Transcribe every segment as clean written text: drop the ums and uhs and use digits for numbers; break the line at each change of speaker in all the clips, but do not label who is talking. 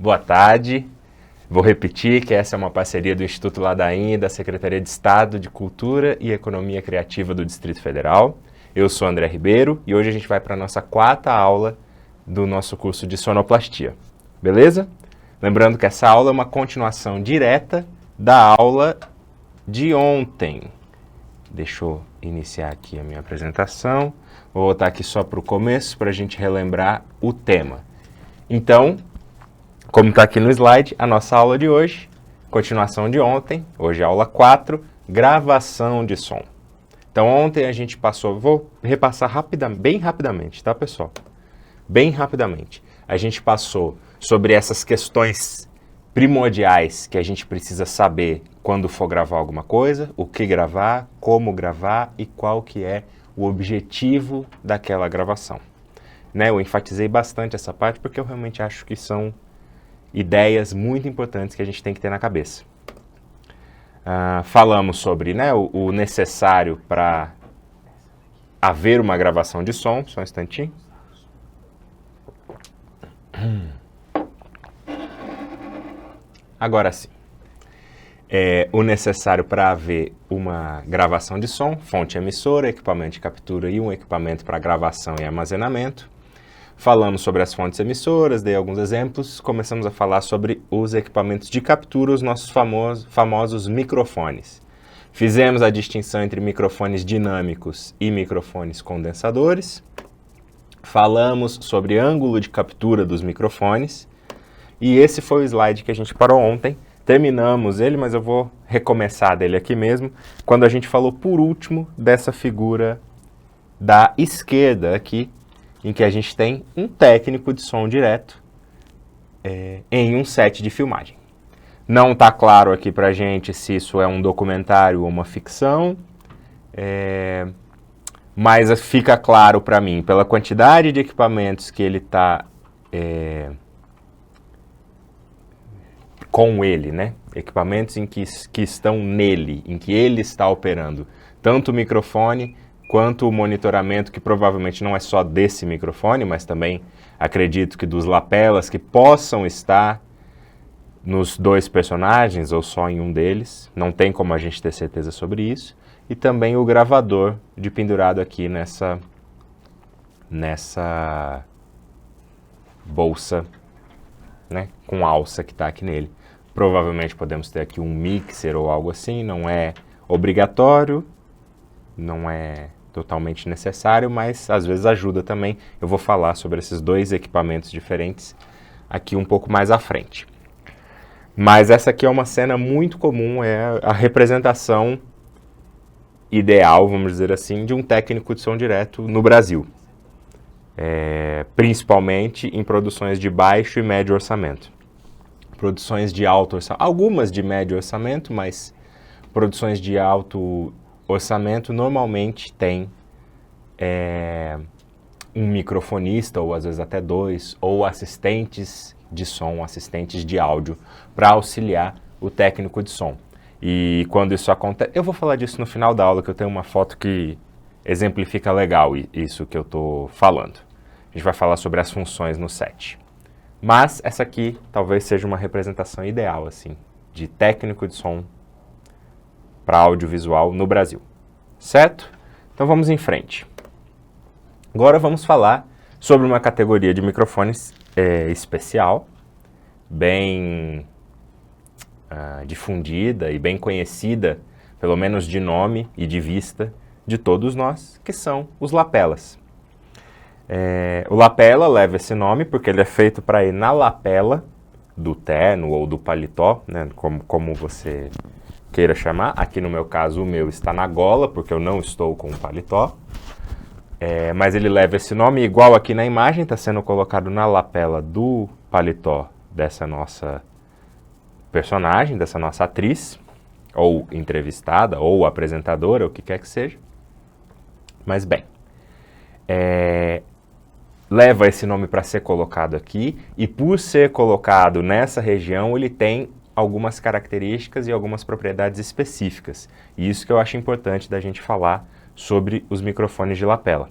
Boa tarde. Vou repetir que essa é uma parceria do Instituto Ladainha e da Secretaria de Estado de Cultura e Economia Criativa do Distrito Federal. Eu sou André Ribeiro e hoje a gente vai para a nossa quarta aula do nosso curso de sonoplastia. Beleza? Lembrando que essa aula é uma continuação direta da aula de ontem. Deixa eu iniciar aqui a minha apresentação. Vou voltar aqui só para o começo para a gente relembrar o tema. Então, como está aqui no slide, a nossa aula de hoje, continuação de ontem, hoje é a aula 4, gravação de som. Então ontem a gente passou, vou repassar bem rapidamente, tá pessoal? Bem rapidamente. A gente passou sobre essas questões primordiais que a gente precisa saber quando for gravar alguma coisa, o que gravar, como gravar e qual que é o objetivo daquela gravação. Né? Eu enfatizei bastante essa parte porque eu realmente acho que são ideias muito importantes que a gente tem que ter na cabeça. Falamos sobre, né, o necessário para haver uma gravação de som. Só um instantinho. Agora sim. O necessário para haver uma gravação de som, fonte emissora, equipamento de captura e um equipamento para gravação e armazenamento. Falamos sobre as fontes emissoras, dei alguns exemplos, começamos a falar sobre os equipamentos de captura, os nossos famosos microfones. Fizemos a distinção entre microfones dinâmicos e microfones condensadores. Falamos sobre ângulo de captura dos microfones. E esse foi o slide que a gente parou ontem. Terminamos ele, mas eu vou recomeçar dele aqui mesmo, quando a gente falou por último dessa figura da esquerda aqui, em que a gente tem um técnico de som direto em um set de filmagem. Não está claro aqui para a gente se isso é um documentário ou uma ficção, mas fica claro para mim, pela quantidade de equipamentos que ele está com ele, né? Equipamentos que estão nele, em que ele está operando, tanto o microfone quanto o monitoramento, que provavelmente não é só desse microfone, mas também acredito que dos lapelas que possam estar nos dois personagens ou só em um deles, não tem como a gente ter certeza sobre isso, e também o gravador de pendurado aqui nessa bolsa, né, com alça que está aqui nele. Provavelmente podemos ter aqui um mixer ou algo assim, não é obrigatório, não é totalmente necessário, mas às vezes ajuda também. Eu vou falar sobre esses dois equipamentos diferentes aqui um pouco mais à frente. Mas essa aqui é uma cena muito comum, é a representação ideal, vamos dizer assim, de um técnico de som direto no Brasil. Principalmente em produções de baixo e médio orçamento. Produções de alto orçamento, algumas de médio orçamento, mas produções de alto orçamento normalmente tem um microfonista, ou às vezes até dois, ou assistentes de som, assistentes de áudio, para auxiliar o técnico de som. E quando isso acontece, eu vou falar disso no final da aula, que eu tenho uma foto que exemplifica legal isso que eu estou falando. A gente vai falar sobre as funções no set. Mas essa aqui talvez seja uma representação ideal, assim, de técnico de som para audiovisual no Brasil, certo? Então vamos em frente. Agora vamos falar sobre uma categoria de microfones especial, bem difundida e bem conhecida, pelo menos de nome e de vista, de todos nós, que são os lapelas. O lapela leva esse nome porque ele é feito para ir na lapela do terno ou do paletó, né, como você queira chamar. Aqui no meu caso o meu está na gola, porque eu não estou com o paletó. Mas ele leva esse nome, igual aqui na imagem, está sendo colocado na lapela do paletó dessa nossa personagem, dessa nossa atriz, ou entrevistada, ou apresentadora, o que quer que seja. Mas bem, leva esse nome para ser colocado aqui, e por ser colocado nessa região, ele tem algumas características e algumas propriedades específicas. E isso que eu acho importante da gente falar sobre os microfones de lapela.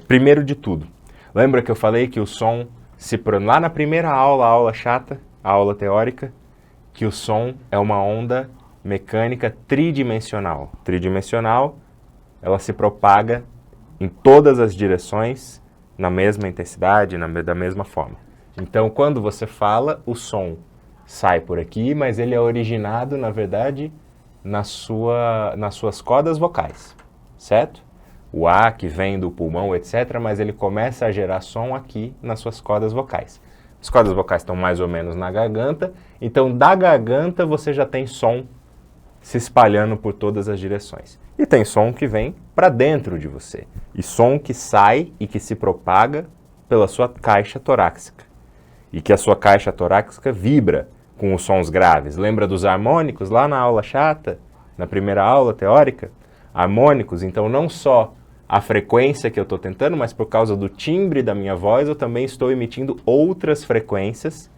Primeiro de tudo, lembra que eu falei que o som lá na primeira aula, a aula chata, a aula teórica, que o som é uma onda mecânica tridimensional. Tridimensional, ela se propaga em todas as direções, na mesma intensidade, da mesma forma. Então, quando você fala, o som sai por aqui, mas ele é originado, na verdade, nas suas cordas vocais, certo? O ar que vem do pulmão, etc., mas ele começa a gerar som aqui nas suas cordas vocais. As cordas vocais estão mais ou menos na garganta, então da garganta você já tem som se espalhando por todas as direções. E tem som que vem para dentro de você, e som que sai e que se propaga pela sua caixa torácica, e que a sua caixa torácica vibra com os sons graves. Lembra dos harmônicos lá na aula chata, na primeira aula teórica? Harmônicos, então não só a frequência que eu estou tentando, mas por causa do timbre da minha voz, eu também estou emitindo outras frequências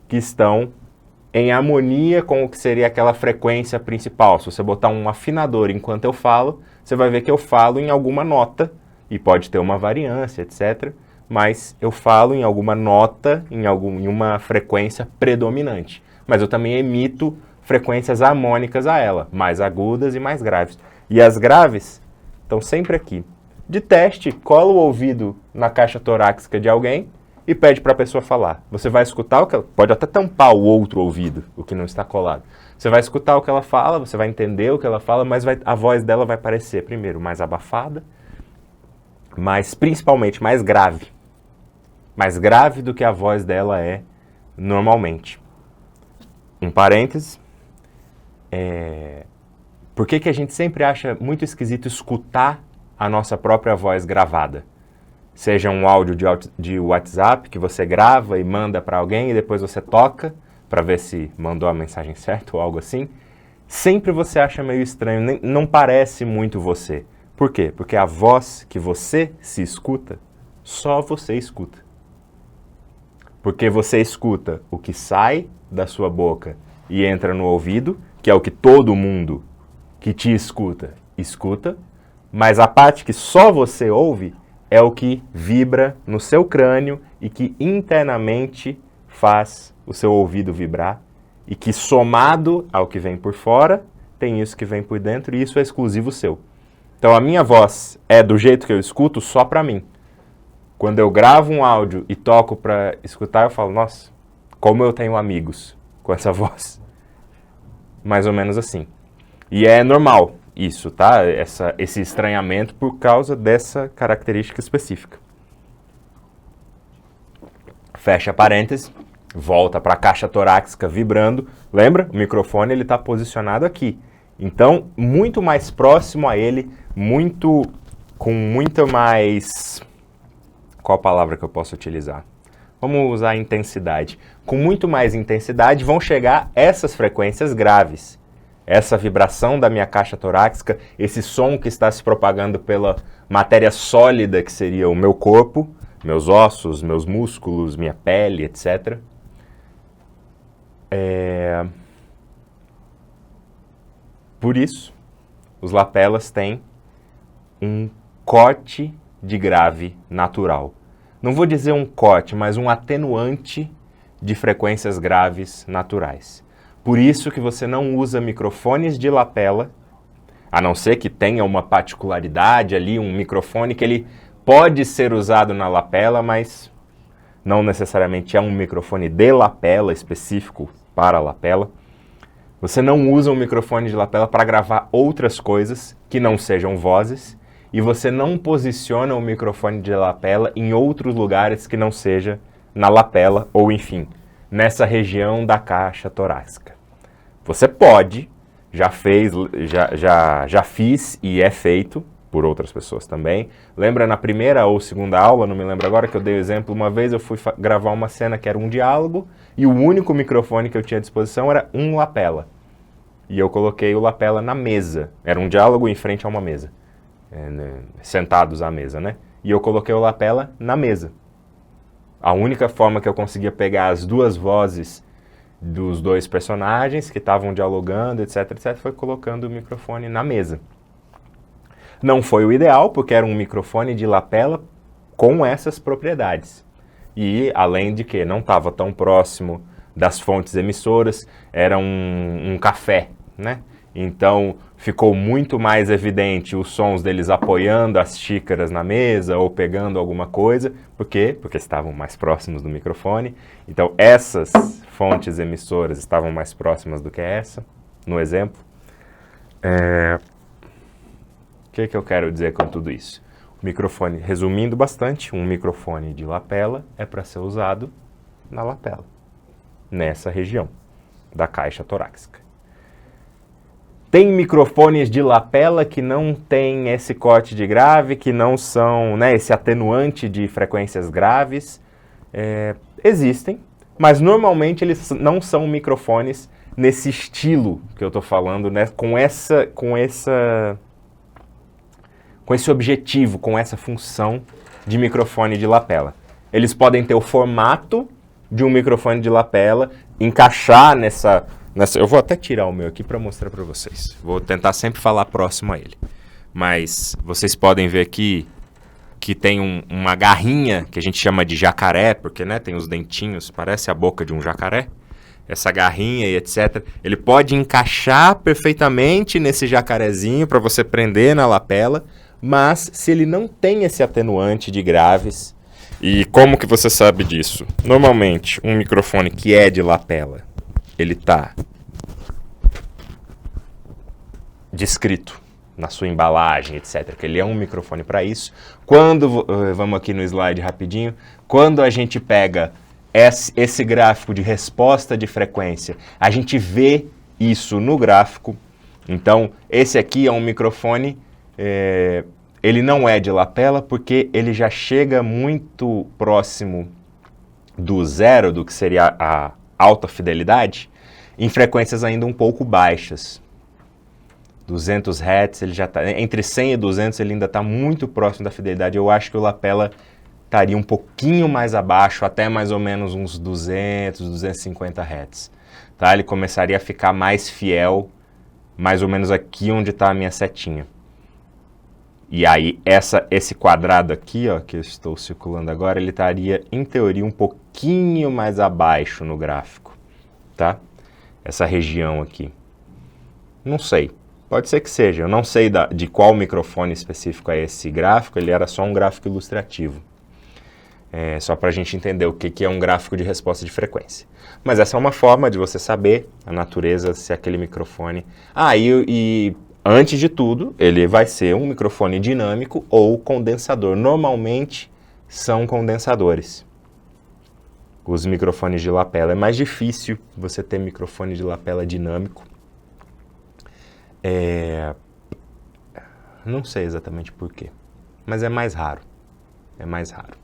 que estão em harmonia com o que seria aquela frequência principal. Se você botar um afinador enquanto eu falo, você vai ver que eu falo em alguma nota, e pode ter uma variância, etc., mas eu falo em alguma nota, em uma frequência predominante. Mas eu também emito frequências harmônicas a ela, mais agudas e mais graves. E as graves estão sempre aqui. De teste, cola o ouvido na caixa torácica de alguém e pede para a pessoa falar. Você vai escutar o que ela... Pode até tampar o outro ouvido, o que não está colado. Você vai escutar o que ela fala, você vai entender o que ela fala, mas a voz dela vai parecer, primeiro, mais abafada, mas principalmente mais grave. Mais grave do que a voz dela é normalmente. Um parêntese. Por que a gente sempre acha muito esquisito escutar a nossa própria voz gravada? Seja um áudio de WhatsApp que você grava e manda para alguém e depois você toca para ver se mandou a mensagem certa ou algo assim. Sempre você acha meio estranho, não parece muito você. Por quê? Porque a voz que você se escuta, só você escuta. Porque você escuta o que sai da sua boca e entra no ouvido, que é o que todo mundo que te escuta, mas a parte que só você ouve é o que vibra no seu crânio e que internamente faz o seu ouvido vibrar e que somado ao que vem por fora, tem isso que vem por dentro e isso é exclusivo seu. Então a minha voz é do jeito que eu escuto só para mim. Quando eu gravo um áudio e toco para escutar, eu falo, nossa, como eu tenho amigos com essa voz. Mais ou menos assim. E é normal isso, tá? Esse estranhamento por causa dessa característica específica. Fecha parênteses, volta para a caixa torácica vibrando. Lembra? O microfone ele está posicionado aqui. Então, muito mais próximo a ele, com muito mais... Qual a palavra que eu posso utilizar? Vamos usar intensidade. Com muito mais intensidade vão chegar essas frequências graves. Essa vibração da minha caixa torácica, esse som que está se propagando pela matéria sólida que seria o meu corpo, meus ossos, meus músculos, minha pele, etc. Por isso, os lapelas têm um corte de grave natural. Não vou dizer um corte, mas um atenuante de frequências graves naturais. Por isso que você não usa microfones de lapela, a não ser que tenha uma particularidade ali, um microfone que ele pode ser usado na lapela, mas não necessariamente é um microfone de lapela específico para a lapela. Você não usa um microfone de lapela para gravar outras coisas que não sejam vozes, e você não posiciona o microfone de lapela em outros lugares que não seja na lapela ou, enfim, nessa região da caixa torácica. Você pode, já fiz e é feito por outras pessoas também. Lembra na primeira ou segunda aula, não me lembro agora, que eu dei o exemplo, uma vez eu fui gravar uma cena que era um diálogo e o único microfone que eu tinha à disposição era um lapela. E eu coloquei o lapela na mesa. Era um diálogo em frente a uma mesa. Sentados à mesa, né? E eu coloquei o lapela na mesa. A única forma que eu conseguia pegar as duas vozes dos dois personagens que estavam dialogando, etc, foi colocando o microfone na mesa. Não foi o ideal, porque era um microfone de lapela com essas propriedades. e além de que não estava tão próximo das fontes emissoras, era um café, né? Então ficou muito mais evidente os sons deles apoiando as xícaras na mesa ou pegando alguma coisa. Por quê? Porque estavam mais próximos do microfone. Então essas fontes emissoras estavam mais próximas do que essa, no exemplo. O que eu quero dizer com tudo isso? O microfone, resumindo bastante, um microfone de lapela é para ser usado na lapela, nessa região da caixa torácica. Tem microfones de lapela que não tem esse corte de grave, que não são, né, esse atenuante de frequências graves. Existem, mas normalmente eles não são microfones nesse estilo que eu estou falando, né, com esse objetivo, com essa função de microfone de lapela. Eles podem ter o formato de um microfone de lapela, encaixar nessa... Eu vou até tirar o meu aqui para mostrar para vocês. Vou tentar sempre falar próximo a ele. Mas vocês podem ver aqui que tem uma garrinha que a gente chama de jacaré, porque, né, tem os dentinhos, parece a boca de um jacaré. Essa garrinha e etc. Ele pode encaixar perfeitamente nesse jacarezinho para você prender na lapela, mas se ele não tem esse atenuante de graves... E como que você sabe disso? Normalmente, um microfone que é de lapela, ele está descrito na sua embalagem, etc. Que ele é um microfone para isso. Quando, vamos aqui no slide rapidinho, quando a gente pega esse gráfico de resposta de frequência, a gente vê isso no gráfico. Então, esse aqui é um microfone, ele não é de lapela porque ele já chega muito próximo do zero, do que seria a alta fidelidade, em frequências ainda um pouco baixas. 200 Hz, ele já está entre 100 e 200, ele ainda está muito próximo da fidelidade. Eu acho que o lapela estaria um pouquinho mais abaixo, até mais ou menos uns 200, 250 Hz. Tá? Ele começaria a ficar mais fiel, mais ou menos aqui onde está a minha setinha. E aí, esse quadrado aqui, ó, que eu estou circulando agora, ele estaria, em teoria, um pouquinho mais abaixo no gráfico, tá? Essa região aqui. Não sei. Pode ser que seja. Eu não sei de qual microfone específico é esse gráfico, ele era só um gráfico ilustrativo. Só para a gente entender o que é um gráfico de resposta de frequência. Mas essa é uma forma de você saber a natureza, se aquele microfone... e antes de tudo, ele vai ser um microfone dinâmico ou condensador. Normalmente são condensadores. Os microfones de lapela. É mais difícil você ter microfone de lapela dinâmico. Não sei exatamente por quê, mas é mais raro. É mais raro.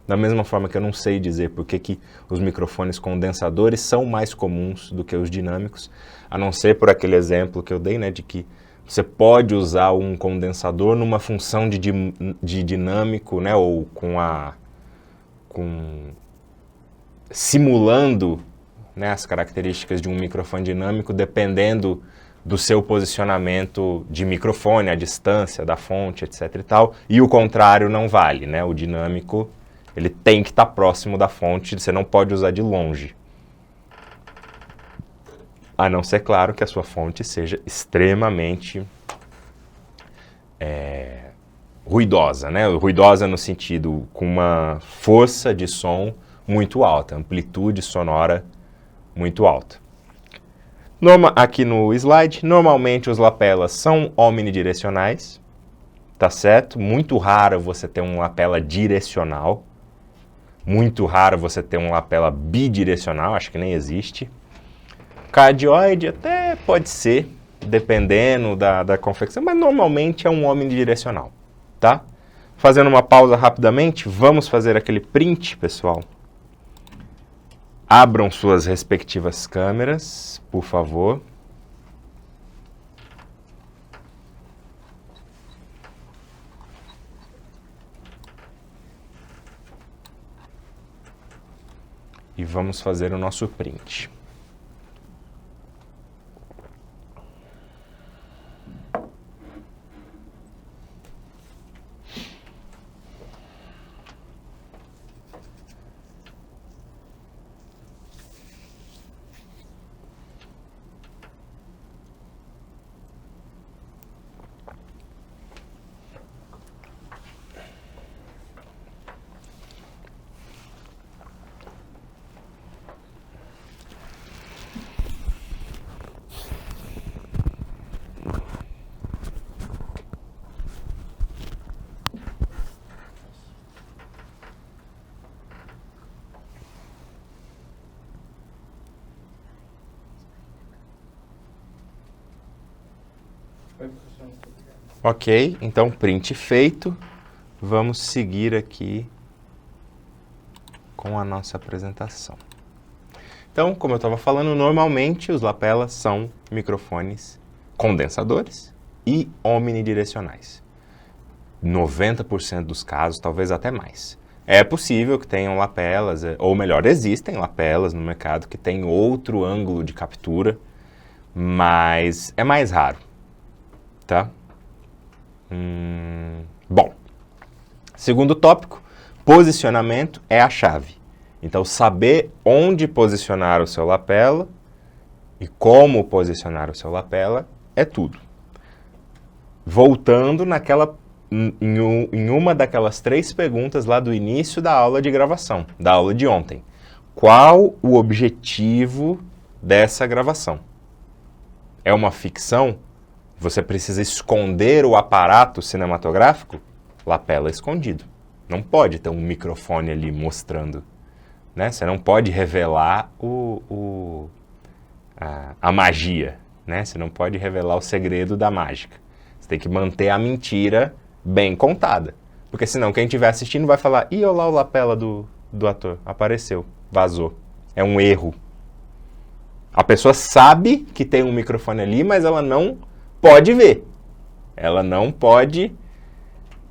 Da mesma forma que eu não sei dizer por que os microfones condensadores são mais comuns do que os dinâmicos, a não ser por aquele exemplo que eu dei, né, de que você pode usar um condensador numa função de dinâmico, né, ou simulando, né, as características de um microfone dinâmico, dependendo do seu posicionamento de microfone, a distância da fonte, etc. e tal, e o contrário não vale, né? O dinâmico, ele tem que estar próximo da fonte, você não pode usar de longe. A não ser, claro, que a sua fonte seja extremamente ruidosa, né? Ruidosa no sentido com uma força de som muito alta, amplitude sonora muito alta. Aqui no slide, normalmente os lapelas são omnidirecionais, tá certo? Muito raro você ter um lapela direcional, muito raro você ter um lapela bidirecional, acho que nem existe. Cardioide até pode ser, dependendo da confecção, mas normalmente é um omnidirecional, tá? Fazendo uma pausa rapidamente, vamos fazer aquele print, pessoal. Abram suas respectivas câmeras, por favor. E vamos fazer o nosso print. Ok, então print feito. Vamos seguir aqui com a nossa apresentação. Então, como eu estava falando, normalmente os lapelas são microfones condensadores e omnidirecionais. 90% dos casos, talvez até mais. É possível que tenham lapelas, ou melhor, existem lapelas no mercado que tem outro ângulo de captura, mas é mais raro, tá? Bom, segundo tópico, posicionamento é a chave. Então, saber onde posicionar o seu lapela e como posicionar o seu lapela é tudo. Voltando em uma daquelas 3 perguntas lá do início da aula de gravação, da aula de ontem. Qual o objetivo dessa gravação? É uma ficção? Você precisa esconder o aparato cinematográfico? Lapela escondido. Não pode ter um microfone ali mostrando, né? Você não pode revelar a magia, né? Você não pode revelar o segredo da mágica. Você tem que manter a mentira bem contada. Porque senão quem estiver assistindo vai falar: ih, olha lá o lapela do ator, apareceu, vazou. É um erro. A pessoa sabe que tem um microfone ali, mas ela não pode ver. Ela não pode...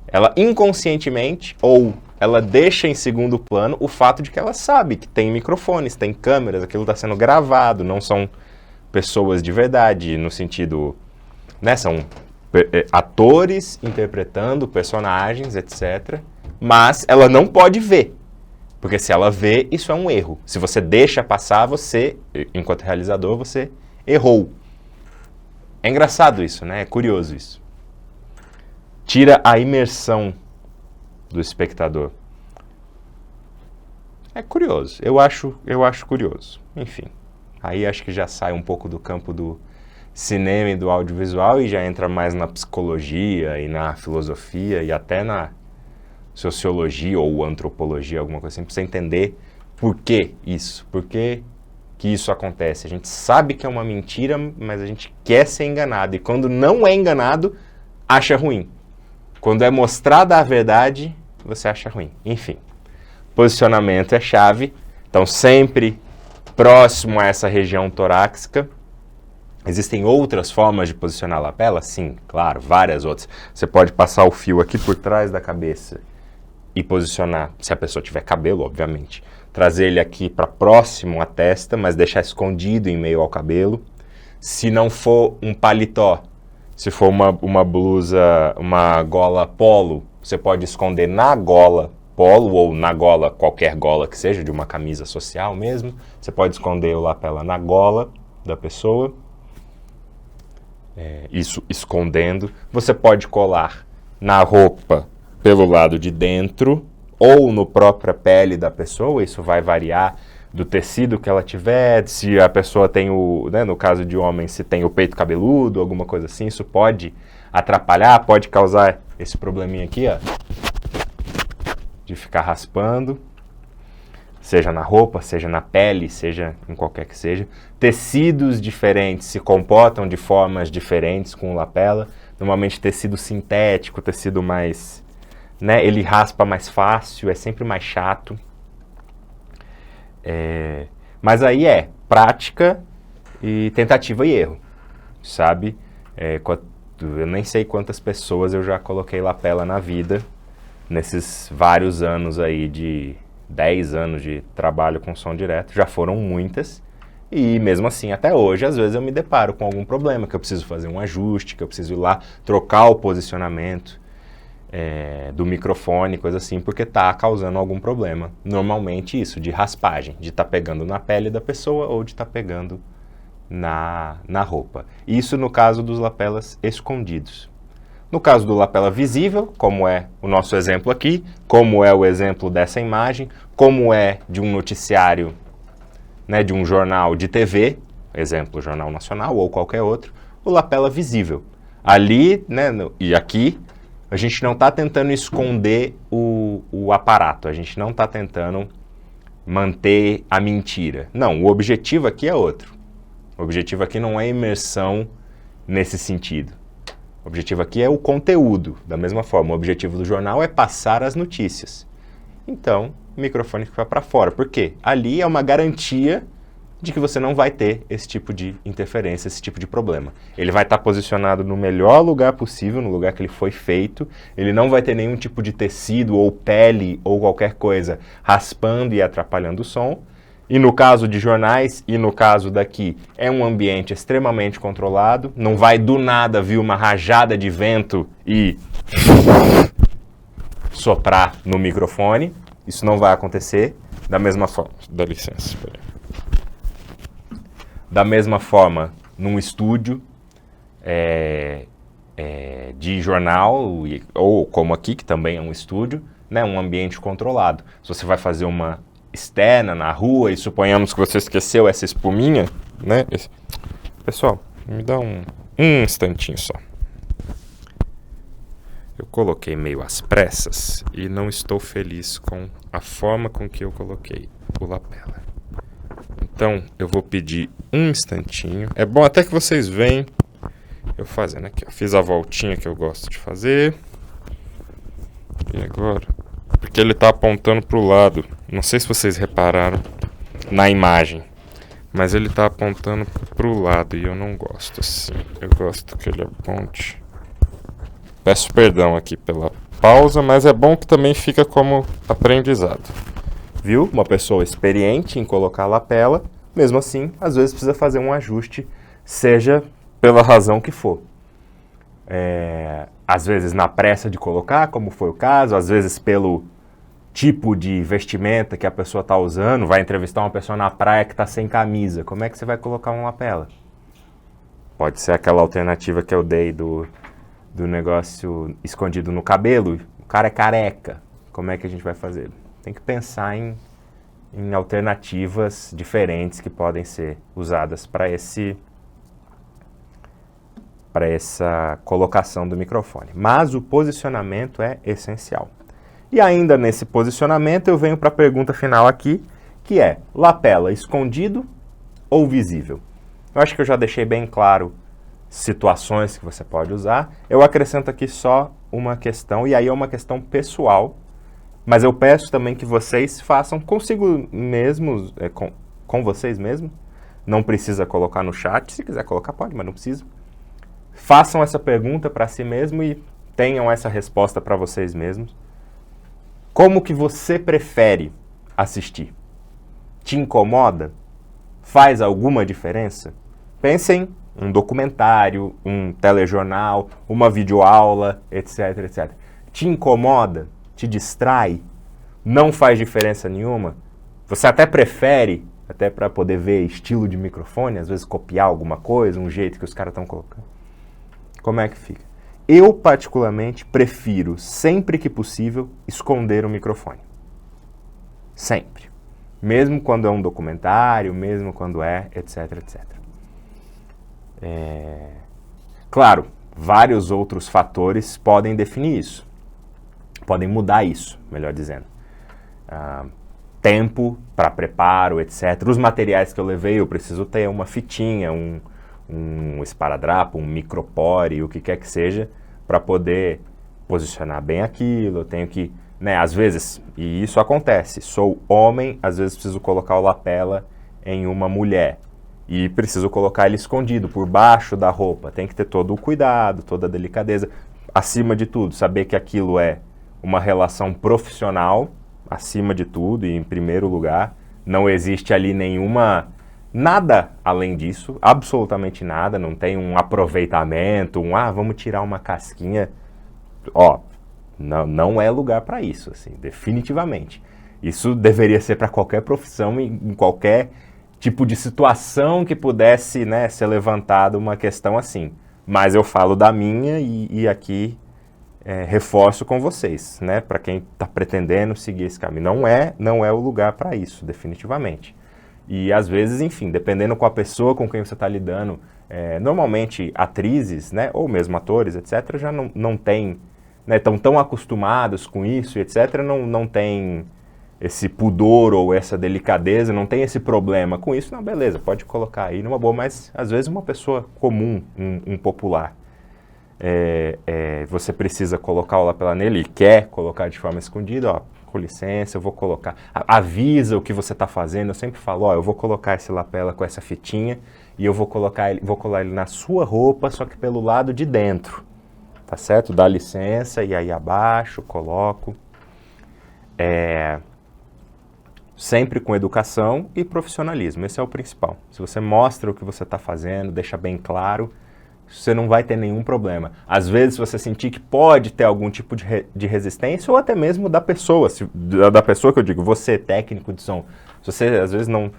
Ela inconscientemente, ou ela deixa em segundo plano o fato de que ela sabe que tem microfones, tem câmeras, aquilo está sendo gravado, não são pessoas de verdade, no sentido, né, são atores interpretando personagens, etc. Mas ela não pode ver, porque se ela vê, isso é um erro. Se você deixa passar, você, enquanto realizador, você errou. É engraçado isso, né? É curioso isso. Tira a imersão do espectador. É curioso, eu acho curioso. Enfim, aí acho que já sai um pouco do campo do cinema e do audiovisual e já entra mais na psicologia e na filosofia e até na sociologia ou antropologia, alguma coisa assim, para você entender por que isso, por que isso acontece. A gente sabe que é uma mentira, mas a gente quer ser enganado, e quando não é enganado, acha ruim. Quando é mostrada a verdade, você acha ruim. Enfim, posicionamento é chave, então sempre próximo a essa região torácica. Existem outras formas de posicionar a lapela? Sim, claro, várias outras. Você pode passar o fio aqui por trás da cabeça e posicionar, se a pessoa tiver cabelo, obviamente, trazer ele aqui para próximo à testa, mas deixar escondido em meio ao cabelo. Se não for um paletó, se for uma blusa, uma gola polo, você pode esconder na gola polo ou na gola, qualquer gola que seja, de uma camisa social mesmo. Você pode esconder o lapela na gola da pessoa, isso escondendo. Você pode colar na roupa pelo lado de dentro ou no própria pele da pessoa, isso vai variar do tecido que ela tiver, se a pessoa tem no caso de homem, se tem o peito cabeludo, alguma coisa assim, isso pode atrapalhar, pode causar esse probleminha aqui, ó, de ficar raspando, seja na roupa, seja na pele, seja em qualquer que seja. Tecidos diferentes se comportam de formas diferentes com o lapela, normalmente tecido sintético, tecido mais, né, ele raspa mais fácil, é sempre mais chato. Mas aí é prática e tentativa e erro, sabe? Eu nem sei quantas pessoas eu já coloquei lapela na vida, nesses vários anos aí de 10 anos de trabalho com som direto, já foram muitas, e mesmo assim até hoje às vezes eu me deparo com algum problema, que eu preciso fazer um ajuste, que eu preciso ir lá trocar o posicionamento do microfone, coisa assim, porque está causando algum problema. Normalmente isso, de raspagem, de estar pegando na pele da pessoa ou de estar pegando na roupa. Isso no caso dos lapelas escondidos. No caso do lapela visível, como é o nosso exemplo aqui, como é o exemplo dessa imagem, como é de um noticiário, né, de um jornal de TV, exemplo, Jornal Nacional ou qualquer outro, o lapela visível. Ali, né, e aqui, a gente não está tentando esconder o aparato, a gente não está tentando manter a mentira. Não, o objetivo aqui é outro. O objetivo aqui não é imersão nesse sentido. O objetivo aqui é o conteúdo. Da mesma forma, o objetivo do jornal é passar as notícias. Então, o microfone fica para fora. Por quê? Ali é uma garantia de que você não vai ter esse tipo de interferência, esse tipo de problema. Ele vai estar posicionado no melhor lugar possível, no lugar que ele foi feito. Ele não vai ter nenhum tipo de tecido ou pele ou qualquer coisa raspando e atrapalhando o som. E no caso de jornais, e no caso daqui, é um ambiente extremamente controlado. Não vai do nada vir uma rajada de vento e soprar no microfone. Isso não vai acontecer. Da mesma forma... Dá licença, espera aí. Da mesma forma, num estúdio de jornal, ou como aqui, que também é um estúdio, né, um ambiente controlado. Se você vai fazer uma externa na rua e suponhamos que você esqueceu essa espuminha, né? Pessoal, me dá um instantinho só. Eu coloquei meio às pressas e não estou feliz com a forma com que eu coloquei o lapela. Então, eu vou pedir um instantinho. É bom até que vocês veem eu fazendo aqui. Eu fiz a voltinha que eu gosto de fazer. E agora... Porque ele está apontando para o lado. Não sei se vocês repararam na imagem. Mas ele está apontando para o lado e eu não gosto assim. Eu gosto que ele aponte. Peço perdão aqui pela pausa, mas é bom que também fica como aprendizado. Viu? Uma pessoa experiente em colocar a lapela, mesmo assim, às vezes precisa fazer um ajuste, seja pela razão que for. Às vezes na pressa de colocar, como foi o caso, às vezes pelo tipo de vestimenta que a pessoa está usando, vai entrevistar uma pessoa na praia que está sem camisa, como é que você vai colocar uma lapela? Pode ser aquela alternativa que eu dei do negócio escondido no cabelo, o cara é careca, como é que a gente vai fazer? Tem que pensar em alternativas diferentes que podem ser usadas para essa colocação do microfone. Mas o posicionamento é essencial. E ainda nesse posicionamento eu venho para a pergunta final aqui, que é lapela escondido ou visível? Eu acho que eu já deixei bem claro situações que você pode usar. Eu acrescento aqui só uma questão, e aí é uma questão pessoal, mas eu peço também que vocês façam consigo mesmos, com vocês mesmos. Não precisa colocar no chat, se quiser colocar pode, mas não precisa. Façam essa pergunta para si mesmo e tenham essa resposta para vocês mesmos. Como que você prefere assistir? Te incomoda? Faz alguma diferença? Pensem um documentário, um telejornal, uma videoaula, etc, etc. Te incomoda? Te distrai? Não faz diferença nenhuma? Você até prefere, até para poder ver estilo de microfone, às vezes copiar alguma coisa, um jeito que os caras estão colocando? Como é que fica? Eu, particularmente, prefiro, sempre que possível, esconder o microfone. Sempre. Mesmo quando é um documentário, mesmo quando é, etc, etc. Claro, vários outros fatores podem definir isso. Podem mudar isso, melhor dizendo. Tempo para preparo, etc. Os materiais que eu levei, eu preciso ter uma fitinha, um esparadrapo, um micropore, o que quer que seja, para poder posicionar bem aquilo. Eu tenho que, né, às vezes, e isso acontece, sou homem, às vezes preciso colocar o lapela em uma mulher. E preciso colocar ele escondido, por baixo da roupa. Tem que ter todo o cuidado, toda a delicadeza. Acima de tudo, saber que aquilo é uma relação profissional, acima de tudo e em primeiro lugar. Não existe ali nada além disso, absolutamente nada. Não tem um aproveitamento, vamos tirar uma casquinha. Não é lugar para isso, assim, definitivamente. Isso deveria ser para qualquer profissão, em qualquer tipo de situação que pudesse, né, ser levantada uma questão assim. Mas eu falo da minha e aqui reforço com vocês, né, para quem está pretendendo seguir esse caminho. Não é o lugar para isso, definitivamente. E às vezes, enfim, dependendo com a pessoa com quem você está lidando, normalmente atrizes, né, ou mesmo atores, etc., já não tem, né, estão tão acostumados com isso, etc., não tem esse pudor ou essa delicadeza, não tem esse problema com isso, não, beleza, pode colocar aí numa boa, mas às vezes uma pessoa comum, um popular. você precisa colocar o lapela nele e quer colocar de forma escondida, ó, com licença, eu vou colocar, avisa o que você está fazendo, eu sempre falo, ó, eu vou colocar esse lapela com essa fitinha e eu vou colar ele na sua roupa, só que pelo lado de dentro, tá certo? Dá licença e aí abaixo, coloco, sempre com educação e profissionalismo, esse é o principal. Se você mostra o que você está fazendo, deixa bem claro, você não vai ter nenhum problema. Às vezes você sentir que pode ter algum tipo de resistência ou até mesmo da pessoa, da pessoa que eu digo, você técnico de som, se você às vezes não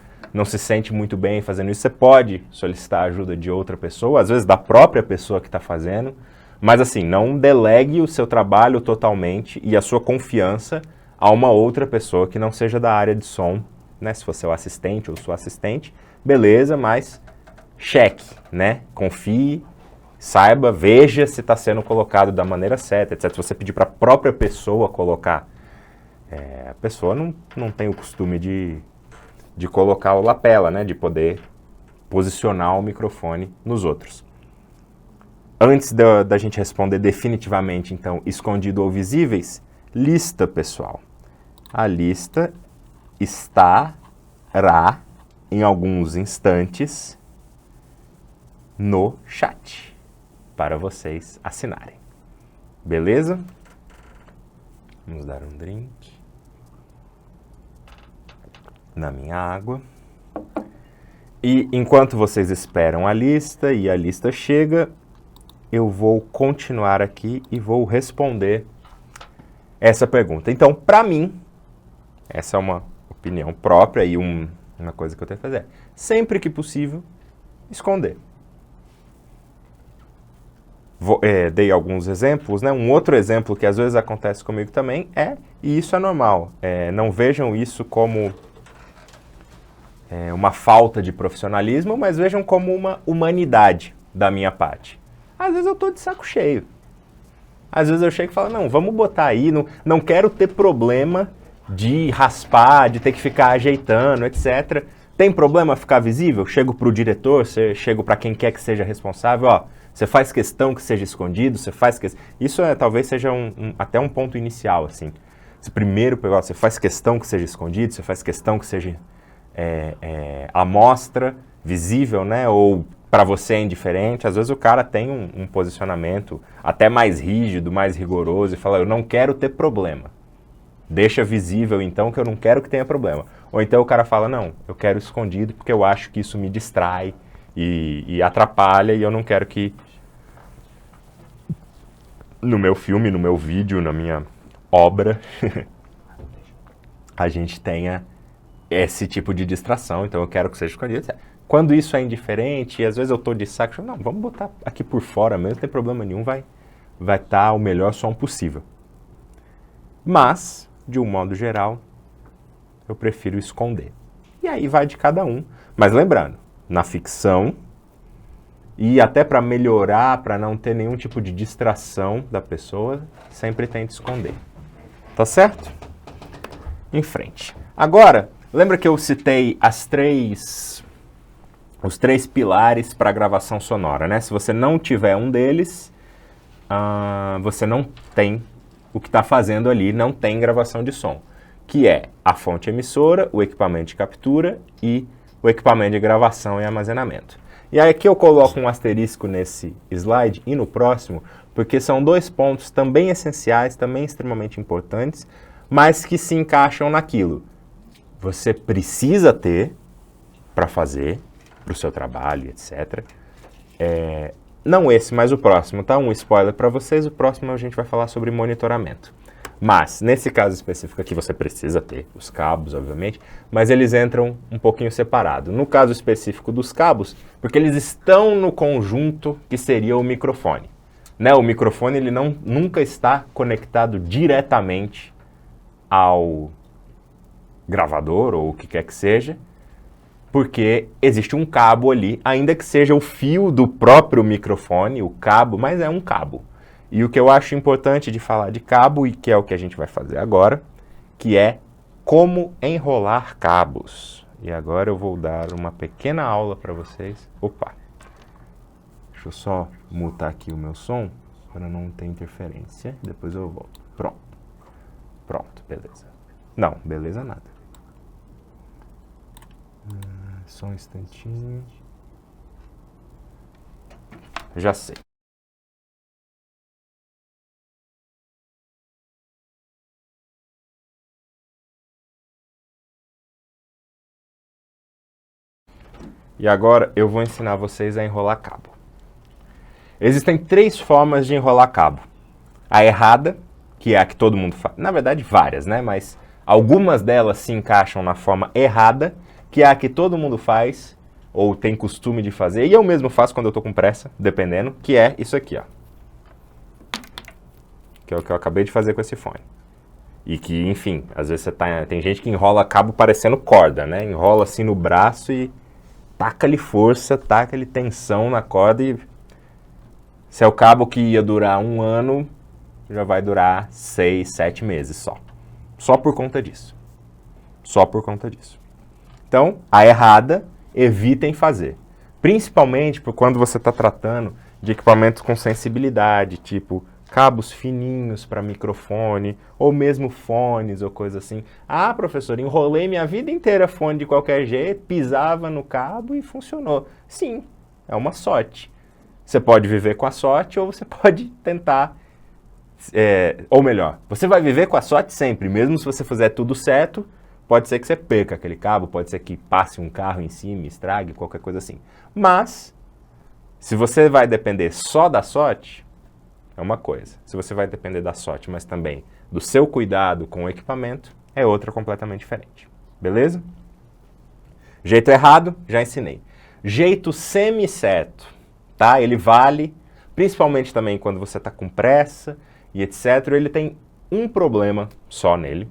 se sente muito bem fazendo isso, você pode solicitar a ajuda de outra pessoa, às vezes da própria pessoa que está fazendo, mas assim, não delegue o seu trabalho totalmente e a sua confiança a uma outra pessoa que não seja da área de som, né? Se você é o assistente ou sua assistente, beleza, mas cheque, né? Confie, saiba, veja se está sendo colocado da maneira certa, etc. Se você pedir para a própria pessoa colocar, a pessoa não tem o costume de colocar o lapela, né? De poder posicionar o microfone nos outros. Antes da gente responder definitivamente, então, escondido ou visíveis, lista, pessoal. A lista estará em alguns instantes no chat para vocês assinarem. Beleza? Vamos dar um drink na minha água. E enquanto vocês esperam a lista e a lista chega, eu vou continuar aqui e vou responder essa pergunta. Então, para mim, essa é uma opinião própria e uma coisa que eu tenho que fazer. Sempre que possível, esconder. Dei alguns exemplos, né? Um outro exemplo que às vezes acontece comigo também e isso é normal, não vejam isso como uma falta de profissionalismo, mas vejam como uma humanidade da minha parte. Às vezes eu estou de saco cheio. Às vezes eu chego e falo, não, vamos botar aí, não quero ter problema de raspar, de ter que ficar ajeitando, etc. Tem problema ficar visível? Chego para o diretor, chego para quem quer que seja responsável, ó, você faz questão que seja escondido, isso talvez seja até um ponto inicial, assim. Você primeiro pegar, você faz questão que seja escondido, você faz questão que seja à mostra, visível, né? Ou para você é indiferente. Às vezes o cara tem um posicionamento até mais rígido, mais rigoroso e fala, eu não quero ter problema. Deixa visível, então, que eu não quero que tenha problema. Ou então o cara fala, não, eu quero escondido porque eu acho que isso me distrai e atrapalha e eu não quero que no meu filme, no meu vídeo, na minha obra, a gente tenha esse tipo de distração, então eu quero que seja escondido. Quando isso é indiferente, e às vezes eu tô de saco, não, vamos botar aqui por fora mesmo, não tem problema nenhum, vai estar o melhor som possível. Mas, de um modo geral, eu prefiro esconder. E aí vai de cada um. Mas lembrando, na ficção, e até para melhorar, para não ter nenhum tipo de distração da pessoa, sempre tente esconder. Tá certo? Em frente. Agora, lembra que eu citei os três pilares para a gravação sonora, né? Se você não tiver um deles, você não tem o que está fazendo ali, não tem gravação de som, que é a fonte emissora, o equipamento de captura e o equipamento de gravação e armazenamento. E aí aqui eu coloco um asterisco nesse slide e no próximo, porque são dois pontos também essenciais, também extremamente importantes, mas que se encaixam naquilo. Você precisa ter para fazer, para o seu trabalho, etc. Não esse, mas o próximo, tá? Um spoiler para vocês, o próximo a gente vai falar sobre monitoramento. Mas, nesse caso específico aqui, você precisa ter os cabos, obviamente, mas eles entram um pouquinho separados. No caso específico dos cabos, porque eles estão no conjunto que seria o microfone. Né? O microfone ele nunca está conectado diretamente ao gravador ou o que quer que seja, porque existe um cabo ali, ainda que seja o fio do próprio microfone, o cabo, mas é um cabo. E o que eu acho importante de falar de cabo, e que é o que a gente vai fazer agora, que é como enrolar cabos. E agora eu vou dar uma pequena aula para vocês. Opa! Deixa eu só mutar aqui o meu som, para não ter interferência. Depois eu volto. Pronto. Pronto, beleza. Não, beleza nada. Só um instantinho. Já sei. E agora eu vou ensinar vocês a enrolar cabo. Existem 3 formas de enrolar cabo. A errada, que é a que todo mundo faz. Na verdade, várias, né? Mas algumas delas se encaixam na forma errada, que é a que todo mundo faz, ou tem costume de fazer, e eu mesmo faço quando eu tô com pressa, dependendo, que é isso aqui, ó. Que é o que eu acabei de fazer com esse fone. E que, enfim, às vezes tem gente que enrola cabo parecendo corda, né? Enrola assim no braço e taca-lhe força, taca-lhe tensão na corda e... Se é o cabo que ia durar 1 ano, já vai durar 6, 7 meses só. Só por conta disso. Só por conta disso. Então, a errada, evitem fazer. Principalmente por quando você está tratando de equipamentos com sensibilidade, tipo cabos fininhos para microfone, ou mesmo fones ou coisa assim. Ah, professor, enrolei minha vida inteira fone de qualquer jeito, pisava no cabo e funcionou. Sim, é uma sorte. Você pode viver com a sorte ou você pode tentar, ou melhor, você vai viver com a sorte sempre, mesmo se você fizer tudo certo, pode ser que você perca aquele cabo, pode ser que passe um carro em cima, estrague, qualquer coisa assim. Mas, se você vai depender só da sorte, é uma coisa. Se você vai depender da sorte, mas também do seu cuidado com o equipamento, é outra completamente diferente. Beleza? Jeito errado, já ensinei. Jeito semi-certo. Tá? Ele vale, principalmente também quando você está com pressa e etc. Ele tem um problema só nele,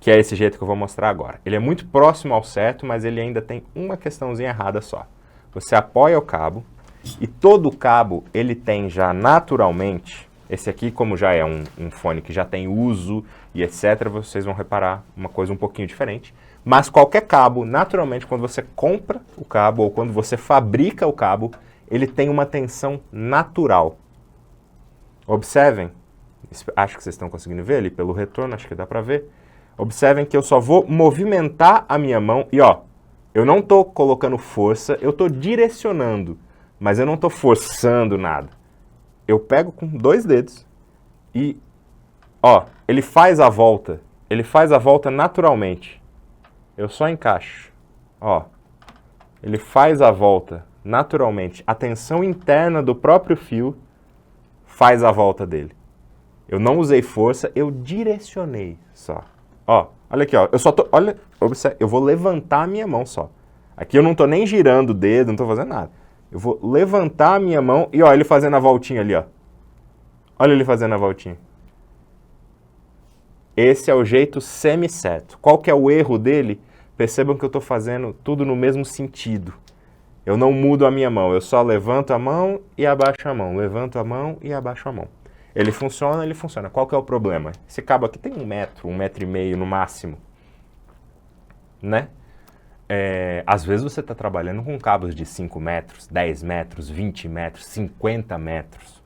que é esse jeito que eu vou mostrar agora. Ele é muito próximo ao certo, mas ele ainda tem uma questãozinha errada só. Você apoia o cabo e todo o cabo ele tem já naturalmente, esse aqui como já é um fone que já tem uso e etc, vocês vão reparar uma coisa um pouquinho diferente. Mas qualquer cabo, naturalmente, quando você compra o cabo ou quando você fabrica o cabo, ele tem uma tensão natural. Observem, acho que vocês estão conseguindo ver ali pelo retorno, acho que dá para ver. Observem que eu só vou movimentar a minha mão e ó, eu não estou colocando força, eu estou direcionando, mas eu não estou forçando nada. Eu pego com 2 dedos e ó, ele faz a volta naturalmente. Eu só encaixo, ó, ele faz a volta naturalmente. A tensão interna do próprio fio faz a volta dele. Eu não usei força, eu direcionei só. Ó, olha aqui, ó. Eu só tô, olha, observe, eu vou levantar a minha mão só. Aqui eu não tô nem girando o dedo, não tô fazendo nada. Eu vou levantar a minha mão e ó, ele fazendo a voltinha ali, ó. Olha ele fazendo a voltinha. Esse é o jeito semi-certo. Qual que é o erro dele? Percebam que eu tô fazendo tudo no mesmo sentido. Eu não mudo a minha mão, eu só levanto a mão e abaixo a mão. Levanto a mão e abaixo a mão. Ele funciona, ele funciona. Qual que é o problema? Esse cabo aqui tem 1 metro, 1,5 metros no máximo. Né? Às vezes você está trabalhando com cabos de 5 metros, 10 metros, 20 metros, 50 metros.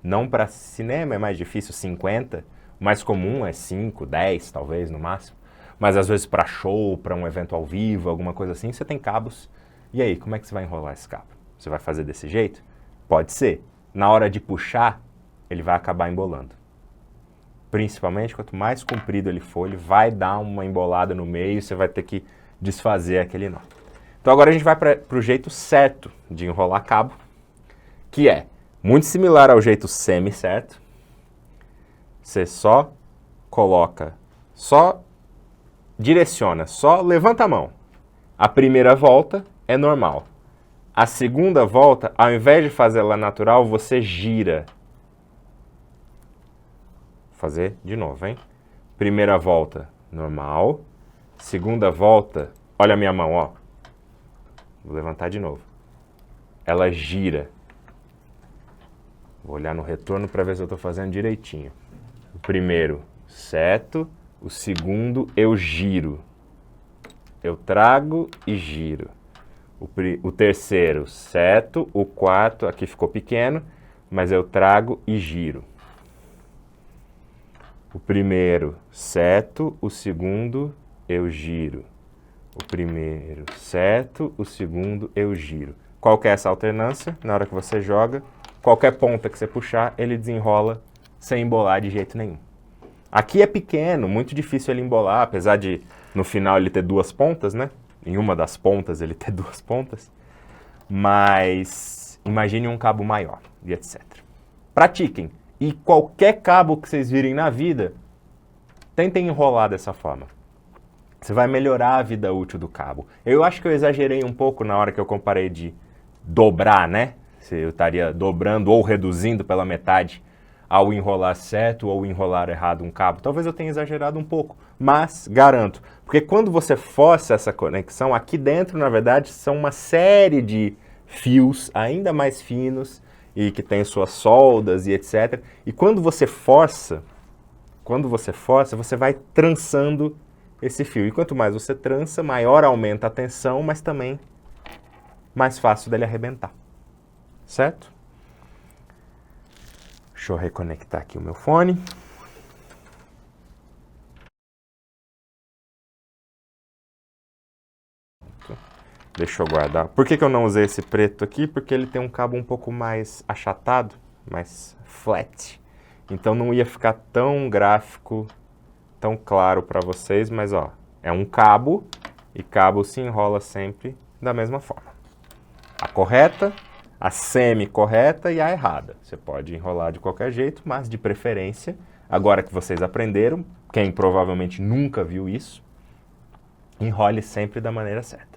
Não para cinema é mais difícil, 50. O mais comum é 5, 10 talvez no máximo. Mas às vezes para show, para um evento ao vivo, alguma coisa assim, você tem cabos. E aí, como é que você vai enrolar esse cabo? Você vai fazer desse jeito? Pode ser. Na hora de puxar, ele vai acabar embolando. Principalmente, quanto mais comprido ele for, ele vai dar uma embolada no meio, você vai ter que desfazer aquele nó. Então agora a gente vai para o jeito certo de enrolar cabo, que é muito similar ao jeito semi-certo. Você só coloca, só direciona, só levanta a mão. A primeira volta é normal. A segunda volta, ao invés de fazer ela natural, você gira. Vou fazer de novo, hein? Primeira volta, normal. Segunda volta, olha a minha mão, ó. Vou levantar de novo. Ela gira. Vou olhar no retorno para ver se eu estou fazendo direitinho. O primeiro, certo. O segundo, eu giro. Eu trago e giro. O terceiro, certo. O quarto, aqui ficou pequeno, mas eu trago e giro. O primeiro seto, o segundo eu giro. O primeiro seto, o segundo eu giro. Qual que é essa alternância? Na hora que você joga, qualquer ponta que você puxar, ele desenrola sem embolar de jeito nenhum. Aqui é pequeno, muito difícil ele embolar, apesar de no final ele ter duas pontas, né? Em uma das pontas ele ter duas pontas. Mas imagine um cabo maior e etc. Pratiquem. E qualquer cabo que vocês virem na vida, tentem enrolar dessa forma. Você vai melhorar a vida útil do cabo. Eu acho que eu exagerei um pouco na hora que eu comparei de dobrar, né? Se eu estaria dobrando ou reduzindo pela metade ao enrolar certo ou enrolar errado um cabo. Talvez eu tenha exagerado um pouco, mas garanto. Porque quando você força essa conexão, aqui dentro, na verdade, são uma série de fios ainda mais finos e que tem suas soldas e etc. E quando você força, você vai trançando esse fio. E quanto mais você trança, maior aumenta a tensão, mas também mais fácil dele arrebentar. Certo? Deixa eu reconectar aqui o meu fone. Deixa eu guardar. Por que eu não usei esse preto aqui? Porque ele tem um cabo um pouco mais achatado, mais flat. Então não ia ficar tão gráfico, tão claro para vocês, mas ó, é um cabo e cabo se enrola sempre da mesma forma. A correta, a semi-correta e a errada. Você pode enrolar de qualquer jeito, mas de preferência, agora que vocês aprenderam, quem provavelmente nunca viu isso, enrole sempre da maneira certa.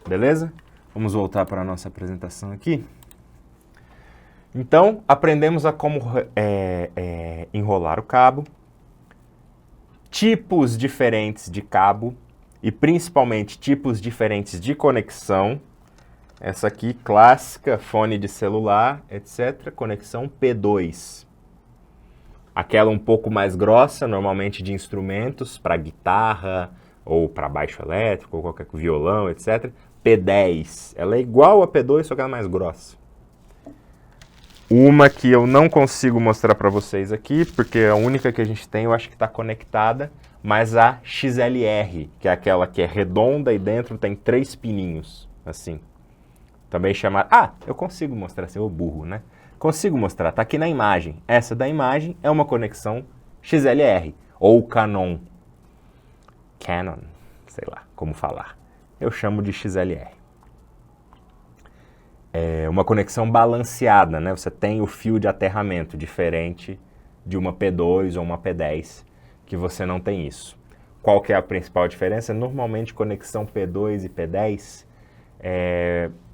Beleza? Vamos voltar para a nossa apresentação aqui. Então, aprendemos a como enrolar o cabo, tipos diferentes de cabo e principalmente tipos diferentes de conexão. Essa aqui, clássica, fone de celular, etc. Conexão P2. Aquela um pouco mais grossa, normalmente de instrumentos, para guitarra ou para baixo elétrico, ou qualquer violão, etc. P10. Ela é igual a P2, só que ela é mais grossa. Uma que eu não consigo mostrar para vocês aqui, porque a única que a gente tem, eu acho que está conectada, mas a XLR, que é aquela que é redonda e dentro tem 3 pininhos, assim. Também chamada... Ah, eu consigo mostrar, seu burro, né? Consigo mostrar, tá aqui na imagem. Essa da imagem é uma conexão XLR, ou Canon, sei lá como falar. Eu chamo de XLR. É uma conexão balanceada, né? Você tem o fio de aterramento, diferente de uma P2 ou uma P10, que você não tem isso. Qual que é a principal diferença? Normalmente, conexão P2 e P10,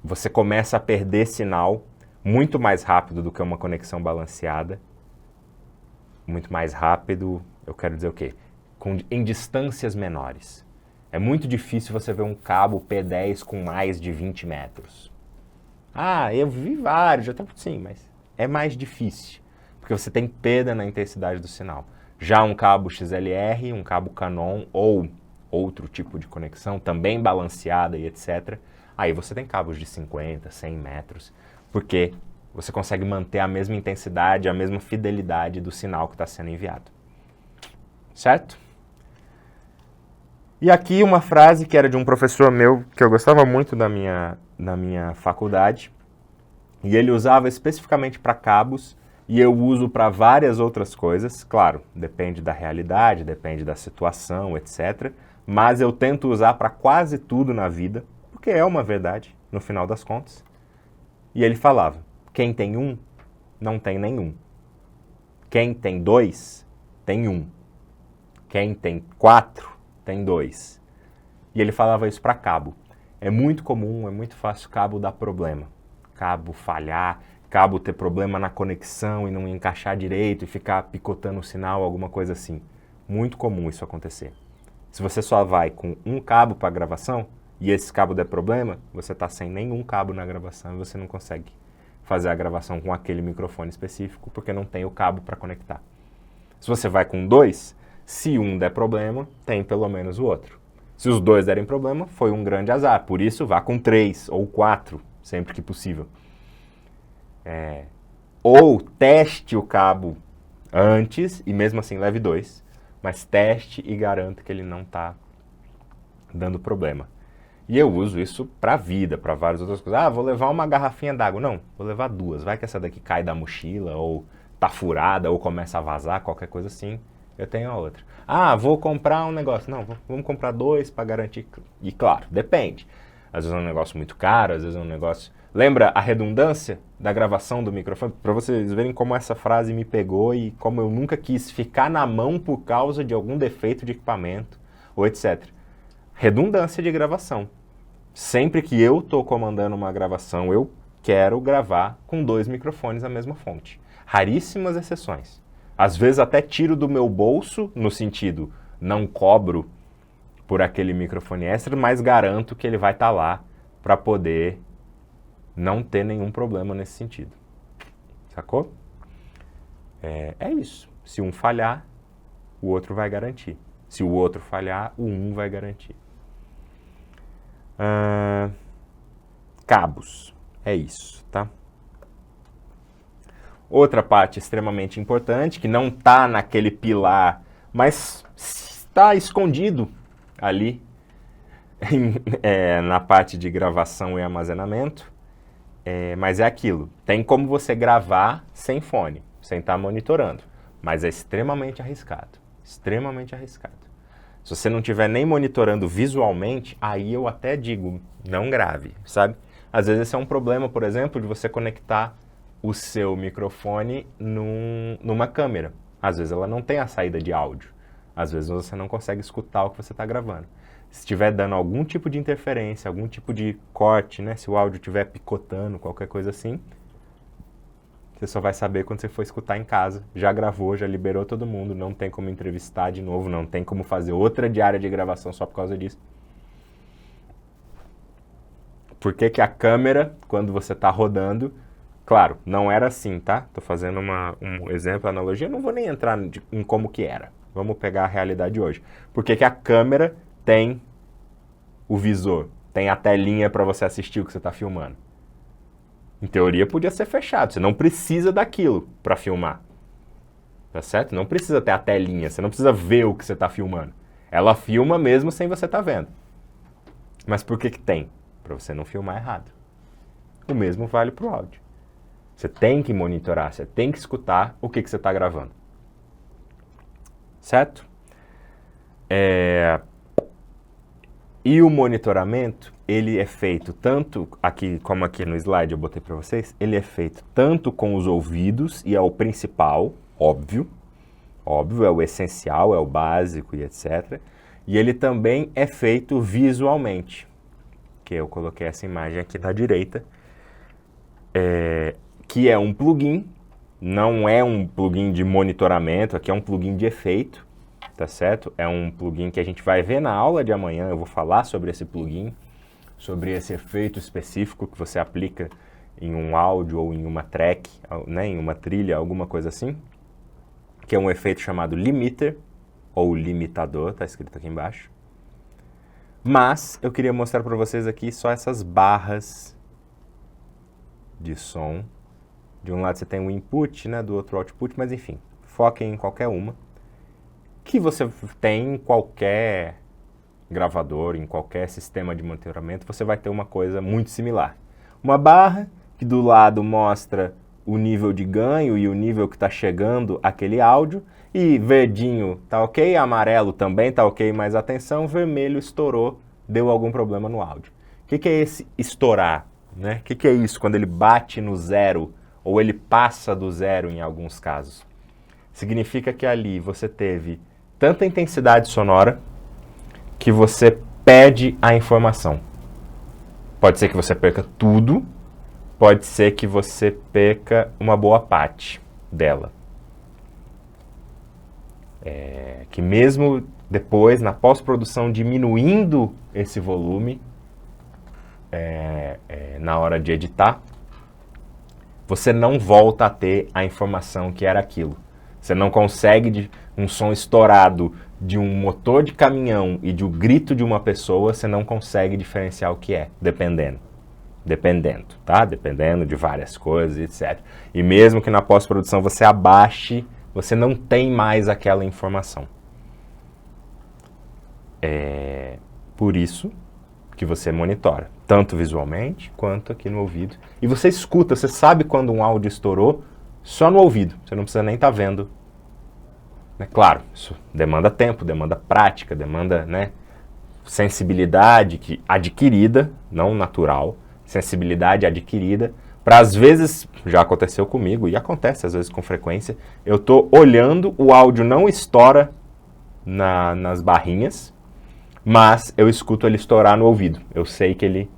você começa a perder sinal muito mais rápido do que uma conexão balanceada. Muito mais rápido, eu quero dizer o quê? Em distâncias menores. É muito difícil você ver um cabo P10 com mais de 20 metros. Ah, eu vi vários, sim, mas é mais difícil, porque você tem perda na intensidade do sinal. Já um cabo XLR, um cabo Canon ou outro tipo de conexão, também balanceada e etc., aí você tem cabos de 50, 100 metros, porque você consegue manter a mesma intensidade, a mesma fidelidade do sinal que está sendo enviado. Certo? E aqui uma frase que era de um professor meu, que eu gostava muito da minha faculdade, e ele usava especificamente para cabos, e eu uso para várias outras coisas, claro, depende da realidade, depende da situação, etc., mas eu tento usar para quase tudo na vida, porque é uma verdade, no final das contas. E ele falava, quem tem um, não tem nenhum. Quem tem 2, tem 1. Quem tem 4, tem 2. E ele falava isso para cabo. É muito comum, é muito fácil cabo dar problema. Cabo falhar, cabo ter problema na conexão e não encaixar direito e ficar picotando o sinal, alguma coisa assim. Muito comum isso acontecer. Se você só vai com um cabo para a gravação e esse cabo der problema, você está sem nenhum cabo na gravação e você não consegue fazer a gravação com aquele microfone específico porque não tem o cabo para conectar. Se você vai com 2, se um der problema, tem pelo menos o outro. Se os 2 derem problema, foi um grande azar. Por isso, vá com 3 ou 4, sempre que possível. Ou teste o cabo antes, e mesmo assim leve 2, mas teste e garanta que ele não está dando problema. E eu uso isso para a vida, para várias outras coisas. Ah, vou levar uma garrafinha d'água. Não, vou levar 2. Vai que essa daqui cai da mochila, ou tá furada, ou começa a vazar, qualquer coisa assim. Eu tenho a outra. Ah, vou comprar um negócio. Não, vamos comprar 2 para garantir. E claro, depende. Às vezes é um negócio muito caro, às vezes é um negócio... Lembra a redundância da gravação do microfone? Para vocês verem como essa frase me pegou e como eu nunca quis ficar na mão por causa de algum defeito de equipamento, ou etc. Redundância de gravação. Sempre que eu estou comandando uma gravação, eu quero gravar com 2 microfones na mesma fonte. Raríssimas exceções. Às vezes até tiro do meu bolso, no sentido, não cobro por aquele microfone extra, mas garanto que ele vai estar lá para poder não ter nenhum problema nesse sentido. Sacou? É isso. Se um falhar, o outro vai garantir. Se o outro falhar, o um vai garantir. Cabos. É isso, tá? Outra parte extremamente importante, que não está naquele pilar, mas está escondido ali na parte de gravação e armazenamento, mas é aquilo. Tem como você gravar sem fone, sem estar monitorando, mas é extremamente arriscado. Extremamente arriscado. Se você não estiver nem monitorando visualmente, aí eu até digo, não grave, sabe? Às vezes esse é um problema, por exemplo, de você conectar o seu microfone numa câmera. Às vezes ela não tem a saída de áudio. Às vezes você não consegue escutar o que você está gravando. Se estiver dando algum tipo de interferência, algum tipo de corte, né? Se o áudio estiver picotando, qualquer coisa assim, você só vai saber quando você for escutar em casa. Já gravou, já liberou todo mundo, não tem como entrevistar de novo, não tem como fazer outra diária de gravação só por causa disso. Por que que a câmera, quando você está rodando... Claro, não era assim, tá? Tô fazendo um exemplo, analogia, não vou nem entrar em como que era. Vamos pegar a realidade hoje. Por que que a câmera tem o visor, tem a telinha para você assistir o que você está filmando? Em teoria podia ser fechado, você não precisa daquilo para filmar. Tá certo? Não precisa ter a telinha, você não precisa ver o que você está filmando. Ela filma mesmo sem você estar vendo. Mas por que que tem? Para você não filmar errado. O mesmo vale para o áudio. Você tem que monitorar, você tem que escutar o que você está gravando. Certo? E o monitoramento, ele é feito tanto, como aqui no slide eu botei para vocês, ele é feito tanto com os ouvidos, e é o principal, óbvio, é o essencial, é o básico e etc. E ele também é feito visualmente, que eu coloquei essa imagem aqui na direita, que é um plugin, não é um plugin de monitoramento, aqui é um plugin de efeito, tá certo? É um plugin que a gente vai ver na aula de amanhã, eu vou falar sobre esse plugin, sobre esse efeito específico que você aplica em um áudio ou em uma track, né, em uma trilha, alguma coisa assim, que é um efeito chamado limiter, ou limitador, tá escrito aqui embaixo. Mas eu queria mostrar para vocês aqui só essas barras de som. De um lado você tem o input, né, do outro output, mas enfim, foquem em qualquer uma. Que você tem em qualquer gravador, em qualquer sistema de monitoramento, você vai ter uma coisa muito similar. Uma barra que do lado mostra o nível de ganho e o nível que está chegando aquele áudio, e verdinho tá ok, amarelo também tá ok, mas atenção, vermelho estourou, deu algum problema no áudio. O que é esse estourar? Né? O que é isso quando ele bate no zero, ou ele passa do zero em alguns casos? Significa que ali você teve tanta intensidade sonora que você perde a informação. Pode ser que você perca tudo, pode ser que você perca uma boa parte dela. Que mesmo depois, na pós-produção, diminuindo esse volume, na hora de editar, você não volta a ter a informação que era aquilo. Você não consegue, um som estourado de um motor de caminhão e de um grito de uma pessoa, você não consegue diferenciar o que é, dependendo. dependendo, tá? Dependendo de várias coisas, etc. E mesmo que na pós-produção você abaixe, você não tem mais aquela informação. Por isso que você monitora, tanto visualmente quanto aqui no ouvido. E você escuta, você sabe quando um áudio estourou só no ouvido, você não precisa nem estar vendo. Claro, isso demanda tempo, demanda prática, demanda, né, sensibilidade adquirida, não natural, sensibilidade adquirida, para às vezes, já aconteceu comigo, e acontece às vezes com frequência, eu tô olhando, o áudio não estoura nas barrinhas, mas eu escuto ele estourar no ouvido. Eu sei que ele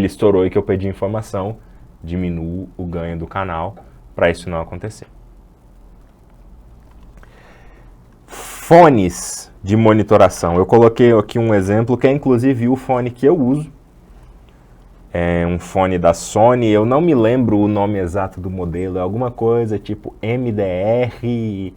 estourou e que eu pedi informação, diminuo o ganho do canal para isso não acontecer. Fones de monitoração. Eu coloquei aqui um exemplo que é inclusive o fone que eu uso. É um fone da Sony, eu não me lembro o nome exato do modelo, é alguma coisa tipo MDR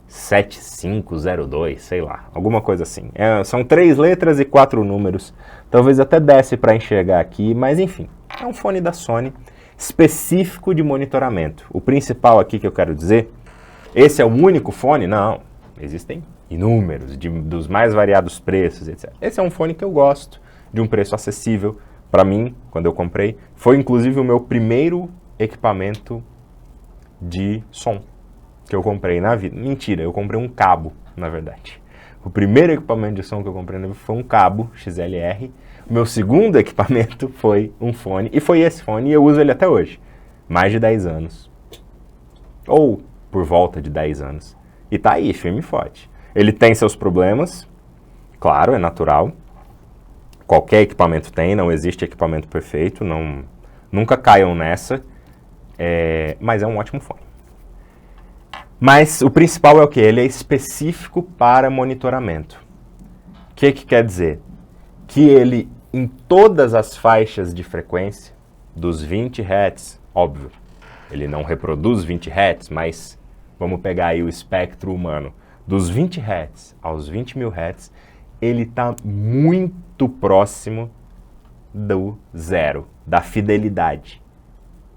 7502, sei lá, alguma coisa assim. São 3 letras e 4 números, talvez até desse para enxergar aqui, mas enfim, é um fone da Sony específico de monitoramento. O principal aqui que eu quero dizer, esse é o único fone? Não, existem inúmeros, dos mais variados preços, etc. Esse é um fone que eu gosto, de um preço acessível. Para mim, quando eu comprei, foi inclusive o meu primeiro equipamento de som que eu comprei na vida. Mentira, eu comprei um cabo, na verdade. O primeiro equipamento de som que eu comprei na vida foi um cabo XLR. O meu segundo equipamento foi um fone, e foi esse fone, e eu uso ele até hoje. Mais de 10 anos. Ou por volta de 10 anos. E tá aí, firme e forte. Ele tem seus problemas, claro, é natural. Qualquer equipamento tem, não existe equipamento perfeito, nunca caiam nessa, mas é um ótimo fone. Mas o principal é o que? Ele é específico para monitoramento. O que quer dizer? Que ele, em todas as faixas de frequência, dos 20 Hz, óbvio, ele não reproduz 20 Hz, mas vamos pegar aí o espectro humano, dos 20 Hz aos 20.000 Hz, ele está muito próximo do zero, da fidelidade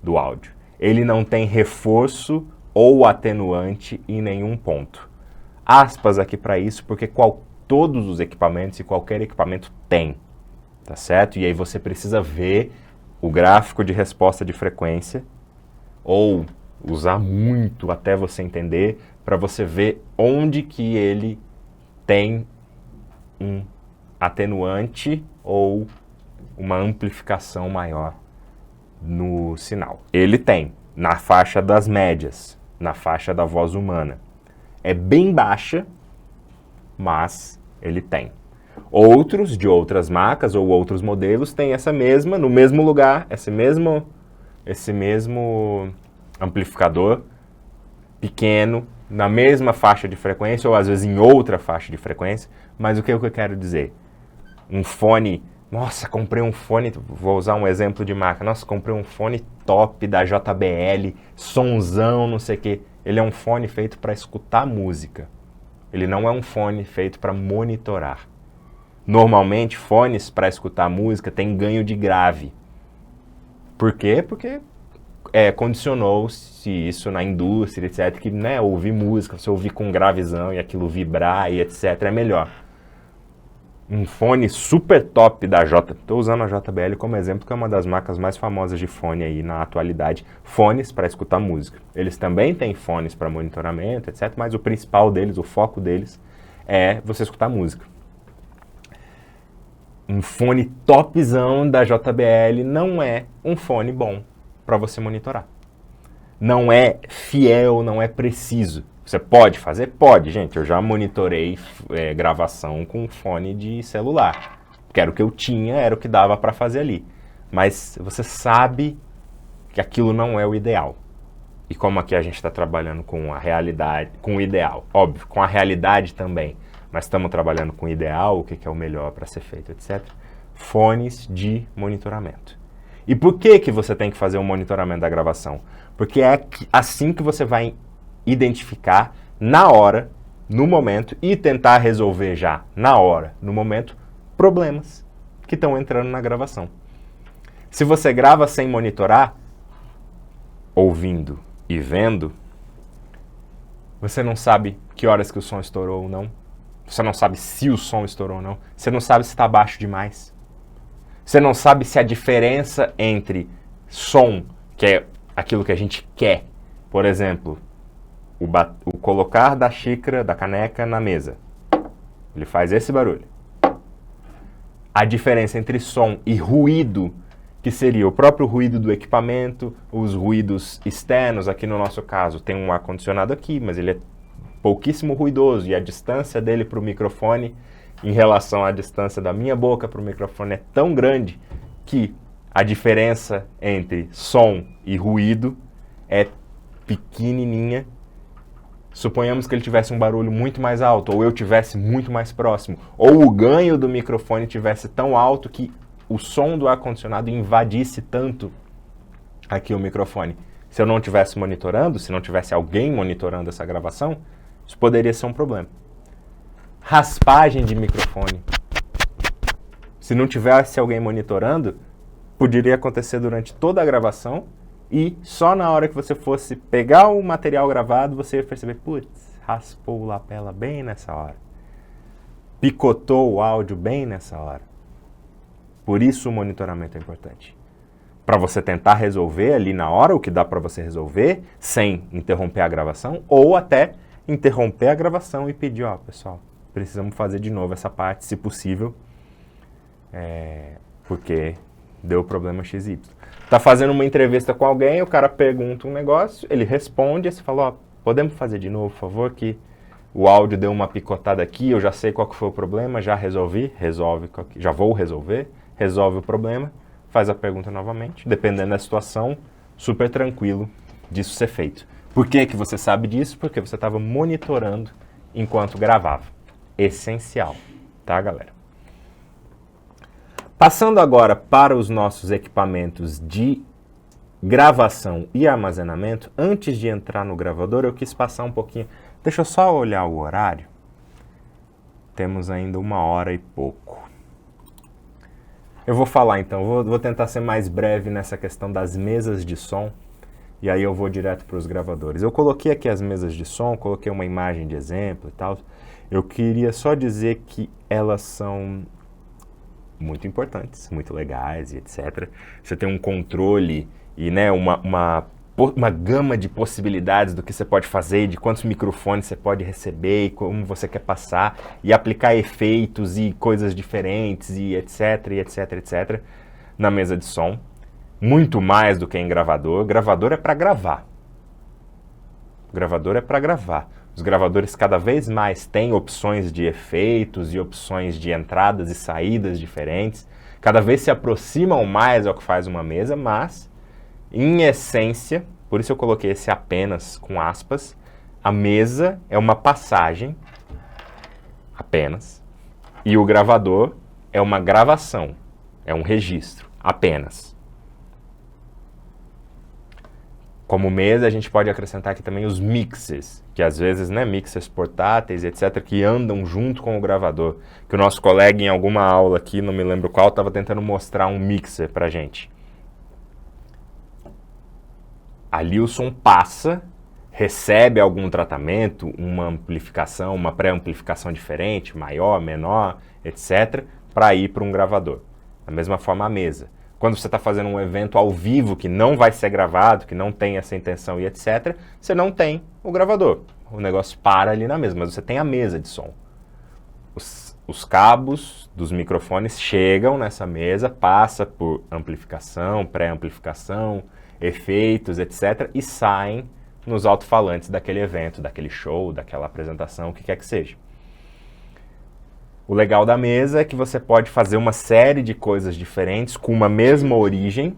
do áudio. Ele não tem reforço ou atenuante em nenhum ponto. Aspas aqui para isso, porque todos os equipamentos e qualquer equipamento tem, tá certo? E aí você precisa ver o gráfico de resposta de frequência ou usar muito até você entender, para você ver onde que ele tem um atenuante ou uma amplificação maior no sinal. Ele tem na faixa das médias, na faixa da voz humana. É bem baixa, mas ele tem. Outros de outras marcas ou outros modelos têm essa mesma, no mesmo lugar, esse mesmo amplificador pequeno, na mesma faixa de frequência, ou às vezes em outra faixa de frequência. Mas o que eu quero dizer? Um fone, nossa, comprei um fone, vou usar um exemplo de marca, nossa, comprei um fone top da JBL, sonzão, não sei o quê. Ele é um fone feito para escutar música. Ele não é um fone feito para monitorar. Normalmente, fones para escutar música têm ganho de grave. Por quê? Porque condicionou-se isso na indústria, etc., que ouvir música, você ouvir com gravizão e aquilo vibrar e etc., é melhor. Um fone super top da estou usando a JBL como exemplo, que é uma das marcas mais famosas de fone aí na atualidade, fones para escutar música. Eles também têm fones para monitoramento, etc., mas o principal deles, o foco deles, é você escutar música. Um fone topzão da JBL não é um fone bom para você monitorar. Não é fiel, não é preciso. Você pode fazer? Pode, gente. Eu já monitorei gravação com fone de celular. Que era o que eu tinha, era o que dava para fazer ali. Mas você sabe que aquilo não é o ideal. E como aqui a gente está trabalhando com a realidade, com o ideal, óbvio, com a realidade também, mas estamos trabalhando com o ideal, o que é o melhor para ser feito, etc. Fones de monitoramento. E por que você tem que fazer um monitoramento da gravação? Porque é assim que você vai identificar na hora, no momento, e tentar resolver já na hora, no momento, problemas que estão entrando na gravação. Se você grava sem monitorar, ouvindo e vendo, você não sabe que horas que o som estourou ou não. Você não sabe se o som estourou ou não. Você não sabe se está baixo demais. Você não sabe se a diferença entre som, que é aquilo que a gente quer, por exemplo, o colocar da xícara, da caneca na mesa, ele faz esse barulho. A diferença entre som e ruído, que seria o próprio ruído do equipamento, os ruídos externos, aqui no nosso caso tem um ar-condicionado aqui, mas ele é pouquíssimo ruidoso, e a distância dele para o microfone em relação à distância da minha boca para o microfone é tão grande que a diferença entre som e ruído é pequenininha. Suponhamos que ele tivesse um barulho muito mais alto, ou eu tivesse muito mais próximo, ou o ganho do microfone tivesse tão alto que o som do ar-condicionado invadisse tanto aqui o microfone. Se eu não estivesse monitorando, se não tivesse alguém monitorando essa gravação, isso poderia ser um problema. Raspagem de microfone. Se não tivesse alguém monitorando, poderia acontecer durante toda a gravação e só na hora que você fosse pegar o material gravado, você ia perceber, putz, raspou o lapela bem nessa hora. Picotou o áudio bem nessa hora. Por isso o monitoramento é importante. Para você tentar resolver ali na hora o que dá para você resolver, sem interromper a gravação, ou até interromper a gravação e pedir, ó, pessoal, precisamos fazer de novo essa parte, se possível, porque deu problema XY. Tá fazendo uma entrevista com alguém, o cara pergunta um negócio, ele responde, e você fala, ó, podemos fazer de novo, por favor, que o áudio deu uma picotada aqui, eu já sei qual que foi o problema, já resolvi, já vou resolver, resolve o problema, faz a pergunta novamente, dependendo da situação, super tranquilo disso ser feito. Por que que você sabe disso? Porque você estava monitorando enquanto gravava. Essencial, tá, galera? Passando agora para os nossos equipamentos de gravação e armazenamento, antes de entrar no gravador, eu quis passar um pouquinho... Deixa eu só olhar o horário. Temos ainda 1h e pouco. Eu vou falar então, vou tentar ser mais breve nessa questão das mesas de som, e aí eu vou direto para os gravadores. Eu coloquei aqui as mesas de som, coloquei uma imagem de exemplo e tal. Eu queria só dizer que elas são muito importantes, muito legais e etc. Você tem um controle e, né, uma gama de possibilidades do que você pode fazer, de quantos microfones você pode receber e como você quer passar, e aplicar efeitos e coisas diferentes e etc, e etc, etc, na mesa de som. Muito mais do que em gravador. Gravador é para gravar. Gravador é para gravar. Os gravadores cada vez mais têm opções de efeitos e opções de entradas e saídas diferentes. Cada vez se aproximam mais ao que faz uma mesa, mas, em essência, por isso eu coloquei esse apenas com aspas, a mesa é uma passagem, apenas, e o gravador é uma gravação, é um registro, apenas. Como mesa, a gente pode acrescentar aqui também os mixers, que às vezes, né, mixers portáteis, etc., que andam junto com o gravador. Que o nosso colega em alguma aula aqui, não me lembro qual, estava tentando mostrar um mixer pra gente. Ali o som passa, recebe algum tratamento, uma amplificação, uma pré-amplificação diferente, maior, menor, etc., para ir para um gravador. Da mesma forma a mesa. Quando você está fazendo um evento ao vivo que não vai ser gravado, que não tem essa intenção e etc., você não tem o gravador. O negócio para ali na mesa, mas você tem a mesa de som. Os cabos dos microfones chegam nessa mesa, passa por amplificação, pré-amplificação, efeitos, etc., e saem nos alto-falantes daquele evento, daquele show, daquela apresentação, o que quer que seja. O legal da mesa é que você pode fazer uma série de coisas diferentes com uma mesma origem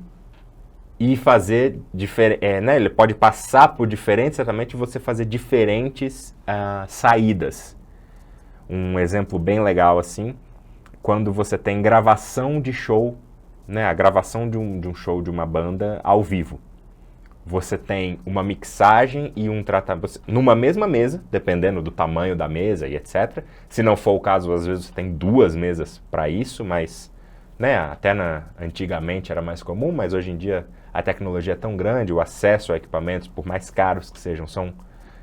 e fazer né, ele pode passar por diferentes tratamentos e você fazer diferentes saídas. Um exemplo bem legal assim, quando você tem gravação de show, né, a gravação de um show de uma banda ao vivo. Você tem uma mixagem e um tratamento numa mesma mesa, dependendo do tamanho da mesa e etc. Se não for o caso, às vezes você tem 2 mesas para isso, mas né? Até antigamente era mais comum, mas hoje em dia a tecnologia é tão grande, o acesso a equipamentos, por mais caros que sejam,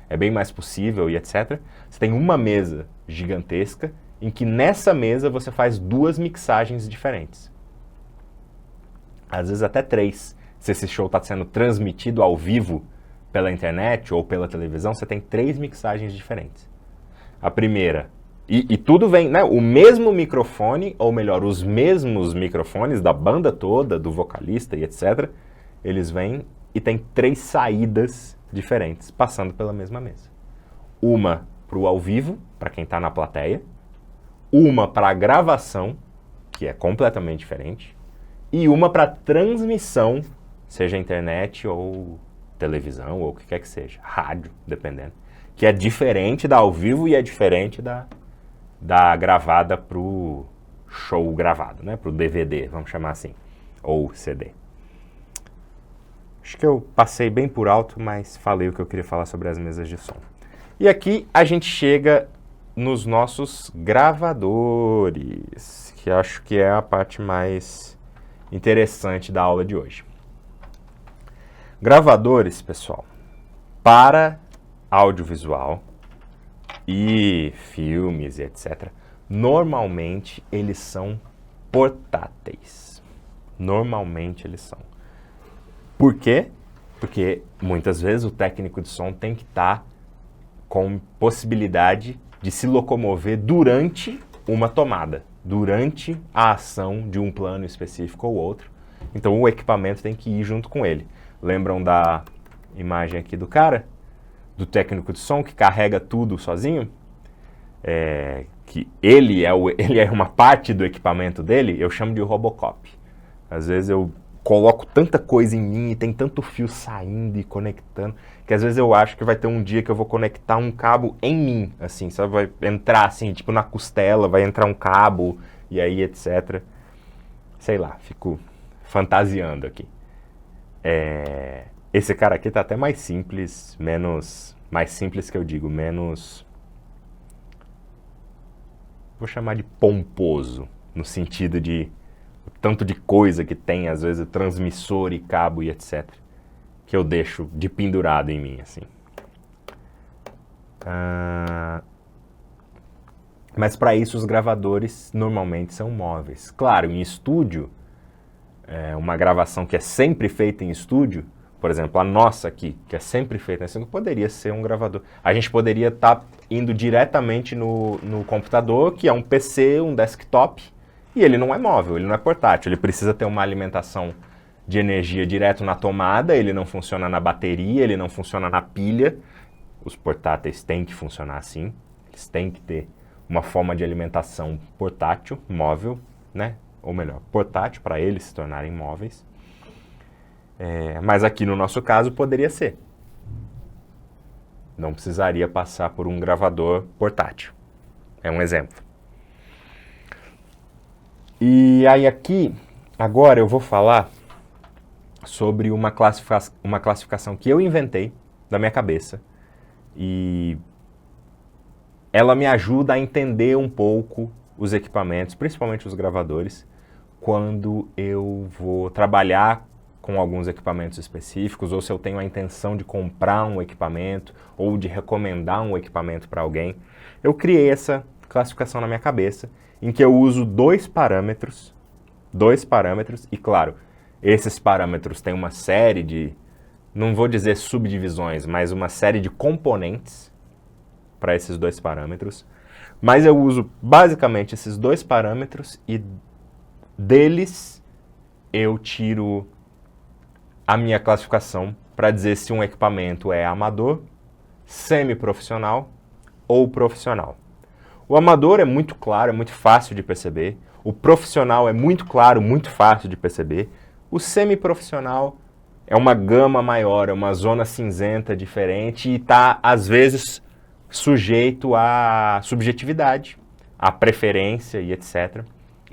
é bem mais possível e etc. Você tem uma mesa gigantesca em que nessa mesa você faz 2 mixagens diferentes. Às vezes até 3. Se esse show está sendo transmitido ao vivo pela internet ou pela televisão, você tem 3 mixagens diferentes. A primeira, e tudo vem, né? O mesmo microfone, ou melhor, os mesmos microfones da banda toda, do vocalista e etc. Eles vêm e tem 3 saídas diferentes, passando pela mesma mesa. Uma para o ao vivo, para quem está na plateia. Uma para a gravação, que é completamente diferente. E uma para transmissão, seja internet ou televisão, ou o que quer que seja, rádio, dependendo. Que é diferente da ao vivo e é diferente da gravada pro show gravado, né? Pro DVD, vamos chamar assim, ou CD. Acho que eu passei bem por alto, mas falei o que eu queria falar sobre as mesas de som. E aqui a gente chega nos nossos gravadores, que acho que é a parte mais interessante da aula de hoje. Gravadores, pessoal, para audiovisual e filmes e etc., normalmente eles são portáteis. Normalmente eles são. Por quê? Porque muitas vezes o técnico de som tem que estar com possibilidade de se locomover durante uma tomada, durante a ação de um plano específico ou outro. Então o equipamento tem que ir junto com ele. Lembram da imagem aqui do cara? Do técnico de som que carrega tudo sozinho? Que ele é uma parte do equipamento dele, eu chamo de Robocop. Às vezes eu coloco tanta coisa em mim e tem tanto fio saindo e conectando, que às vezes eu acho que vai ter um dia que eu vou conectar um cabo em mim, assim, sabe? Vai entrar assim, tipo na costela, vai entrar um cabo e aí etc. Sei lá, fico fantasiando aqui. Esse cara aqui tá até mais simples, mais simples que eu digo, menos, vou chamar de pomposo, no sentido de o tanto de coisa que tem, às vezes, transmissor e cabo e etc., que eu deixo de pendurado em mim, assim. Mas para isso os gravadores normalmente são móveis. Claro, em estúdio, uma gravação que é sempre feita em estúdio, por exemplo, a nossa aqui, que é sempre feita em estúdio, poderia ser um gravador. A gente poderia estar indo diretamente no computador, que é um PC, um desktop, e ele não é móvel, ele não é portátil, ele precisa ter uma alimentação de energia direto na tomada, ele não funciona na bateria, ele não funciona na pilha. Os portáteis têm que funcionar assim, eles têm que ter uma forma de alimentação portátil, móvel, né? Ou melhor, portátil para eles se tornarem móveis. Mas aqui no nosso caso poderia ser. Não precisaria passar por um gravador portátil. É um exemplo. E aí aqui, agora eu vou falar sobre uma classificação que eu inventei da minha cabeça. E ela me ajuda a entender um pouco os equipamentos, principalmente os gravadores, quando eu vou trabalhar com alguns equipamentos específicos, ou se eu tenho a intenção de comprar um equipamento, ou de recomendar um equipamento para alguém. Eu criei essa classificação na minha cabeça, em que eu uso dois parâmetros, e claro, esses parâmetros têm uma série de, não vou dizer subdivisões, mas uma série de componentes para esses dois parâmetros, mas eu uso basicamente esses dois parâmetros e deles eu tiro a minha classificação para dizer se um equipamento é amador, semi-profissional ou profissional. O amador é muito claro, é muito fácil de perceber. O profissional é muito claro, muito fácil de perceber. O semi-profissional é uma gama maior, é uma zona cinzenta diferente e está, às vezes, sujeito à subjetividade, à preferência e etc.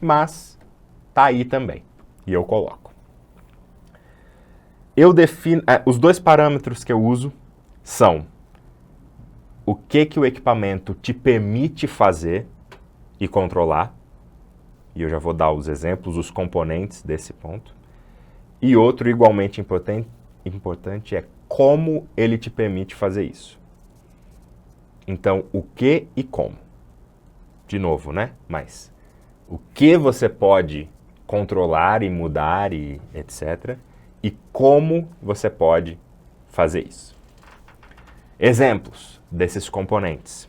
Mas está aí também, e eu coloco. Eu defino, os dois parâmetros que eu uso são o que o equipamento te permite fazer e controlar, e eu já vou dar os exemplos, os componentes desse ponto. E outro igualmente importante é como ele te permite fazer isso. Então, o que e como? De novo, né? Mas o que você pode controlar e mudar e etc. E como você pode fazer isso. Exemplos desses componentes.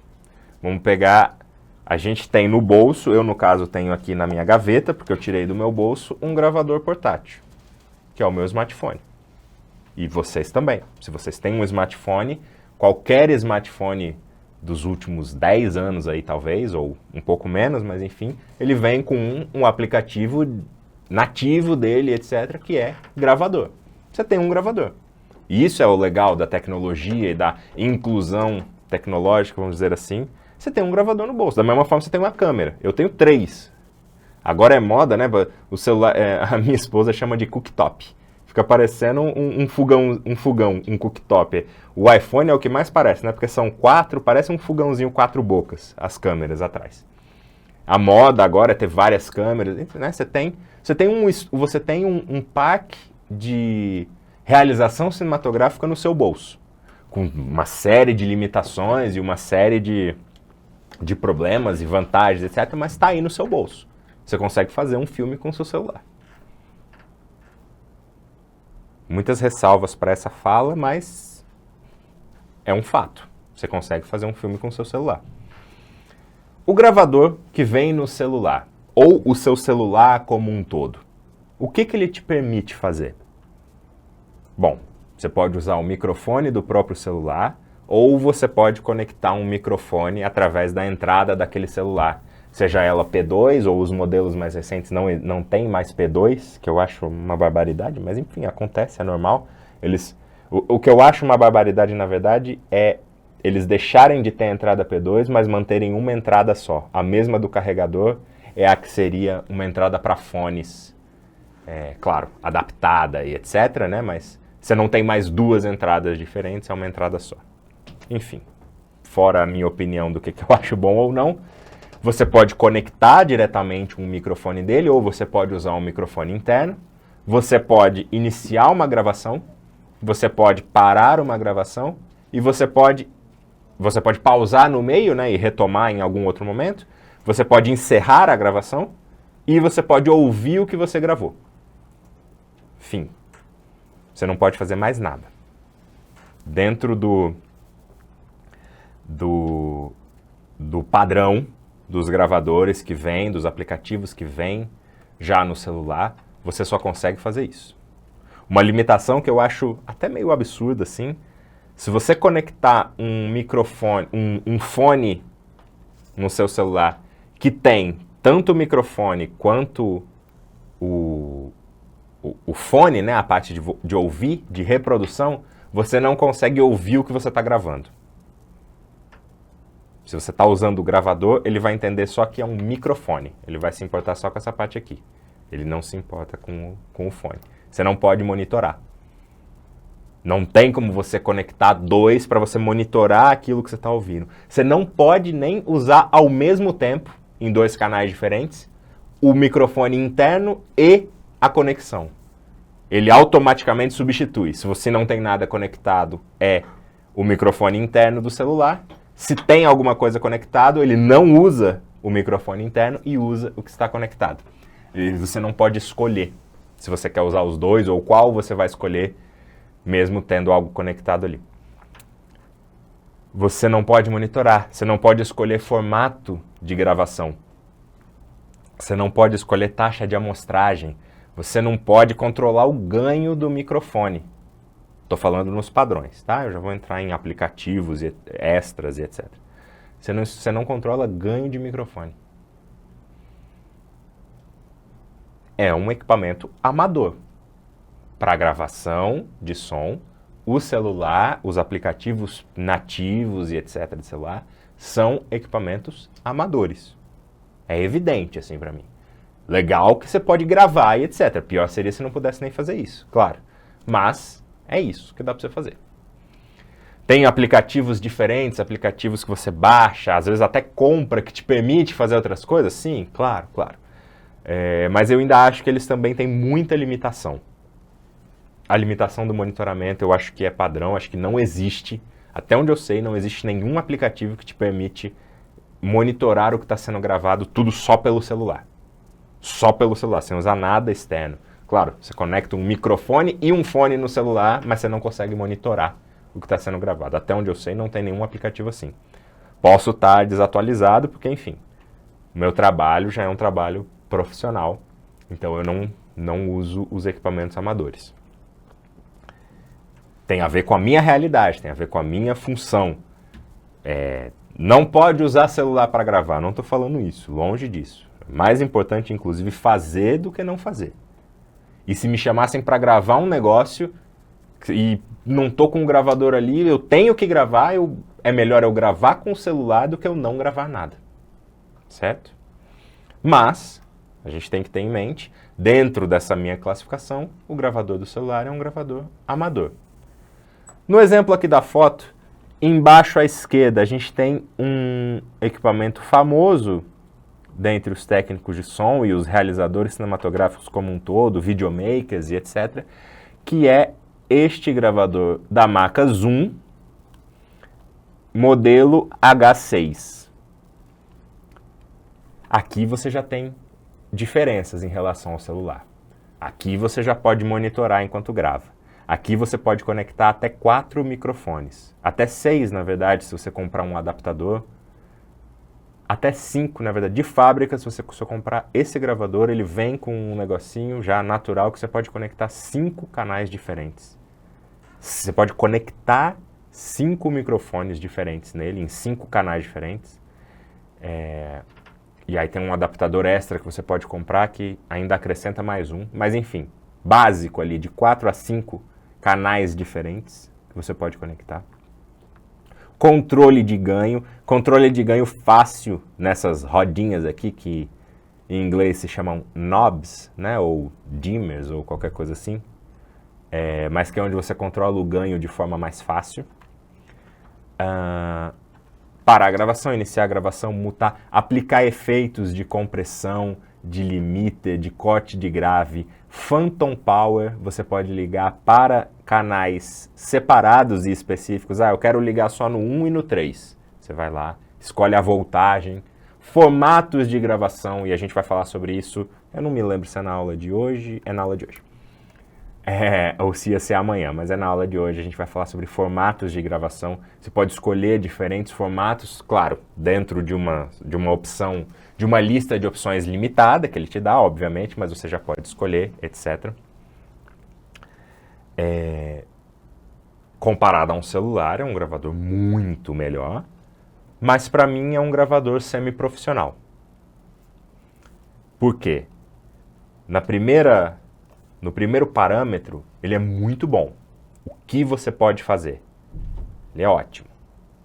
Vamos pegar, a gente tem no bolso, eu no caso tenho aqui na minha gaveta, porque eu tirei do meu bolso, um gravador portátil, que é o meu smartphone. E vocês também. Se vocês têm um smartphone, qualquer smartphone dos últimos 10 anos aí talvez, ou um pouco menos, mas enfim, ele vem com um aplicativo nativo dele, etc., que é gravador. Você tem um gravador. E isso é o legal da tecnologia e da inclusão tecnológica, vamos dizer assim. Você tem um gravador no bolso. Da mesma forma, você tem uma câmera. Eu tenho 3. Agora é moda, né? O celular, a minha esposa chama de cooktop. Fica parecendo um fogão, um cooktop. O iPhone é o que mais parece, né? Porque são 4, parece um fogãozinho 4 bocas, as câmeras atrás. A moda agora é ter várias câmeras, né? Você tem um pack de realização cinematográfica no seu bolso, com uma série de limitações e uma série de problemas e vantagens, etc., mas está aí no seu bolso. Você consegue fazer um filme com o seu celular. Muitas ressalvas para essa fala, mas é um fato. Você consegue fazer um filme com o seu celular. O gravador que vem no celular, ou o seu celular como um todo, o que ele te permite fazer? Bom, você pode usar o microfone do próprio celular, ou você pode conectar um microfone através da entrada daquele celular. Seja ela P2, ou os modelos mais recentes não tem mais P2, que eu acho uma barbaridade, mas enfim, acontece, é normal. O que eu acho uma barbaridade, na verdade, é eles deixarem de ter a entrada P2, mas manterem uma entrada só. A mesma do carregador é a que seria uma entrada para fones, claro, adaptada e etc., né? Mas você não tem mais 2 entradas diferentes, é uma entrada só. Enfim, fora a minha opinião do que eu acho bom ou não, você pode conectar diretamente um microfone dele, ou você pode usar um microfone interno, você pode iniciar uma gravação, você pode parar uma gravação, e você pode pausar no meio, né, e retomar em algum outro momento, você pode encerrar a gravação, e você pode ouvir o que você gravou. Fim. Você não pode fazer mais nada. Dentro do padrão dos gravadores que vêm, dos aplicativos que vêm já no celular, você só consegue fazer isso. Uma limitação que eu acho até meio absurda, assim, se você conectar um microfone, um fone no seu celular que tem tanto o microfone quanto o fone, né, a parte de ouvir, de reprodução, você não consegue ouvir o que você está gravando. Se você está usando o gravador, ele vai entender só que é um microfone. Ele vai se importar só com essa parte aqui. Ele não se importa com o fone. Você não pode monitorar. Não tem como você conectar 2 para você monitorar aquilo que você está ouvindo. Você não pode nem usar ao mesmo tempo, em 2 canais diferentes, o microfone interno e a conexão. Ele automaticamente substitui. Se você não tem nada conectado, é o microfone interno do celular. Se tem alguma coisa conectado, ele não usa o microfone interno e usa o que está conectado. E você não pode escolher se você quer usar os 2 ou qual você vai escolher, mesmo tendo algo conectado ali. Você não pode monitorar, você não pode escolher formato de gravação. Você não pode escolher taxa de amostragem. Você não pode controlar o ganho do microfone. Estou falando nos padrões, tá? Eu já vou entrar em aplicativos, e extras e etc. Você não controla ganho de microfone. É um equipamento amador. Para gravação de som, o celular, os aplicativos nativos e etc. de celular, são equipamentos amadores. É evidente, assim, para mim. Legal que você pode gravar e etc. Pior seria se não pudesse nem fazer isso, claro. Mas é isso que dá para você fazer. Tem aplicativos diferentes, aplicativos que você baixa, às vezes até compra, que te permite fazer outras coisas? Sim, claro, claro. Mas eu ainda acho que eles também têm muita limitação. A limitação do monitoramento eu acho que é padrão, acho que não existe, até onde eu sei, não existe nenhum aplicativo que te permite monitorar o que está sendo gravado tudo só pelo celular. Só pelo celular, sem usar nada externo. Claro, você conecta um microfone e um fone no celular, mas você não consegue monitorar o que está sendo gravado. Até onde eu sei, não tem nenhum aplicativo assim. Posso estar desatualizado, porque, enfim, o meu trabalho já é um trabalho profissional, então eu não uso os equipamentos amadores. Tem a ver com a minha realidade, tem a ver com a minha função. Não pode usar celular para gravar, não estou falando isso, longe disso. Mais importante, inclusive, fazer do que não fazer. E se me chamassem para gravar um negócio e não estou com um gravador ali, eu tenho que gravar, é melhor eu gravar com o celular do que eu não gravar nada. Certo? Mas a gente tem que ter em mente, dentro dessa minha classificação, o gravador do celular é um gravador amador. No exemplo aqui da foto, embaixo à esquerda, a gente tem um equipamento famoso dentre os técnicos de som e os realizadores cinematográficos como um todo, videomakers e etc., que é este gravador da marca Zoom, modelo H6. Aqui você já tem diferenças em relação ao celular. Aqui você já pode monitorar enquanto grava. Aqui você pode conectar até 4 microfones. Até 6, na verdade, se você comprar um adaptador. Até 5, na verdade. De fábrica, se você comprar esse gravador, ele vem com um negocinho já natural que você pode conectar 5 canais diferentes. Você pode conectar 5 microfones diferentes nele, em 5 canais diferentes. E aí tem um adaptador extra que você pode comprar que ainda acrescenta mais um. Mas enfim, básico ali, de 4 a 5 canais diferentes que você pode conectar. Controle de ganho fácil nessas rodinhas aqui que em inglês se chamam knobs, né, ou dimmers ou qualquer coisa assim, mas que é onde você controla o ganho de forma mais fácil. Parar a gravação, iniciar a gravação, mutar, aplicar efeitos de compressão, de limiter, de corte de grave, phantom power, você pode ligar para canais separados e específicos. Eu quero ligar só no 1 e no 3. Você vai lá, escolhe a voltagem, formatos de gravação, e a gente vai falar sobre isso, eu não me lembro se é na aula de hoje, é na aula de hoje. Ou se ia ser amanhã, mas é na aula de hoje, a gente vai falar sobre formatos de gravação. Você pode escolher diferentes formatos, claro, dentro de uma opção, de uma lista de opções limitada, que ele te dá, obviamente, mas você já pode escolher, etc. Comparado a um celular, é um gravador muito melhor, mas para mim é um gravador semi-profissional. Por quê? No primeiro parâmetro, ele é muito bom. O que você pode fazer? Ele é ótimo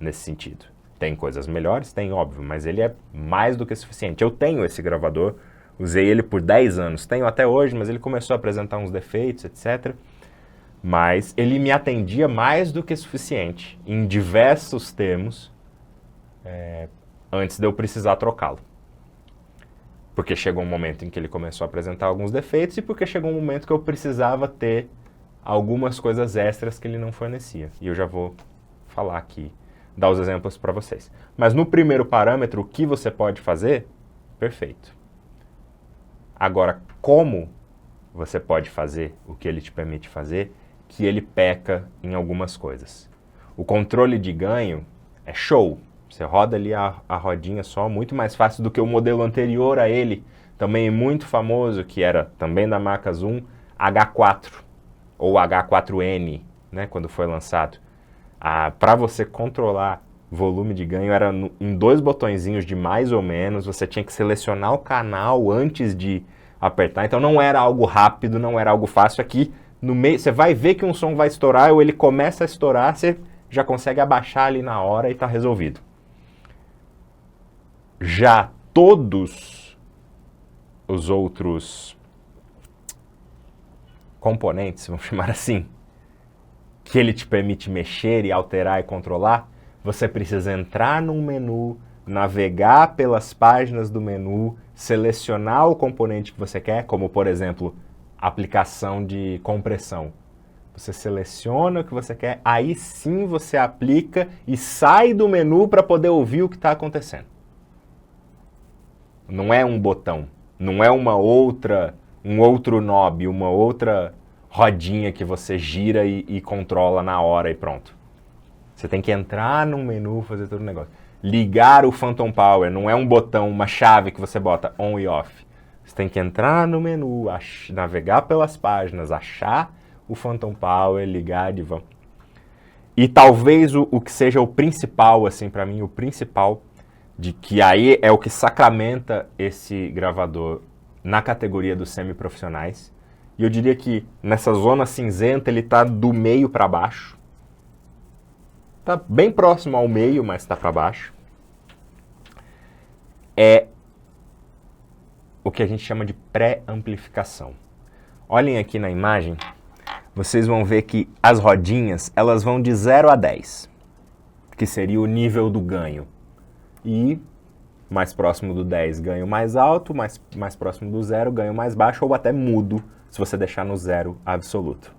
nesse sentido. Tem coisas melhores? Tem, óbvio, mas ele é mais do que suficiente. Eu tenho esse gravador, usei ele por 10 anos, tenho até hoje, mas ele começou a apresentar uns defeitos, etc. Mas ele me atendia mais do que suficiente, em diversos termos, antes de eu precisar trocá-lo. Porque chegou um momento em que ele começou a apresentar alguns defeitos e porque chegou um momento que eu precisava ter algumas coisas extras que ele não fornecia. E eu já vou falar aqui, dar os exemplos para vocês. Mas no primeiro parâmetro, o que você pode fazer? Perfeito. Agora, como você pode fazer o que ele te permite fazer, que ele peca em algumas coisas. O controle de ganho é show. Você roda ali a rodinha só, muito mais fácil do que o modelo anterior a ele, também muito famoso, que era também da marca Zoom, H4 ou H4N, né, quando foi lançado. Para você controlar volume de ganho era em 2 botõezinhos de mais ou menos, você tinha que selecionar o canal antes de apertar, então não era algo rápido, não era algo fácil. Aqui no meio, você vai ver que um som vai estourar ou ele começa a estourar, você já consegue abaixar ali na hora e está resolvido. Já todos os outros componentes, vamos chamar assim, que ele te permite mexer e alterar e controlar, você precisa entrar num menu, navegar pelas páginas do menu, selecionar o componente que você quer, como, por exemplo, aplicação de compressão. Você seleciona o que você quer, aí sim você aplica e sai do menu para poder ouvir o que está acontecendo. Não é um botão, não é um outro knob, uma outra rodinha que você gira e controla na hora e pronto. Você tem que entrar no menu, fazer todo o negócio. Ligar o Phantom Power, não é um botão, uma chave que você bota on e off. Você tem que entrar no menu, navegar pelas páginas, achar o Phantom Power, ligar de vão. E talvez o que seja o principal, assim, para mim, o principal, de que aí é o que sacramenta esse gravador na categoria dos semiprofissionais. E eu diria que nessa zona cinzenta ele está do meio para baixo. Está bem próximo ao meio, mas está para baixo. É o que a gente chama de pré-amplificação. Olhem aqui na imagem, vocês vão ver que as rodinhas elas vão de 0 a 10, que seria o nível do ganho. E mais próximo do 10 ganho mais alto, mais próximo do 0 ganho mais baixo, ou até mudo, se você deixar no 0 absoluto.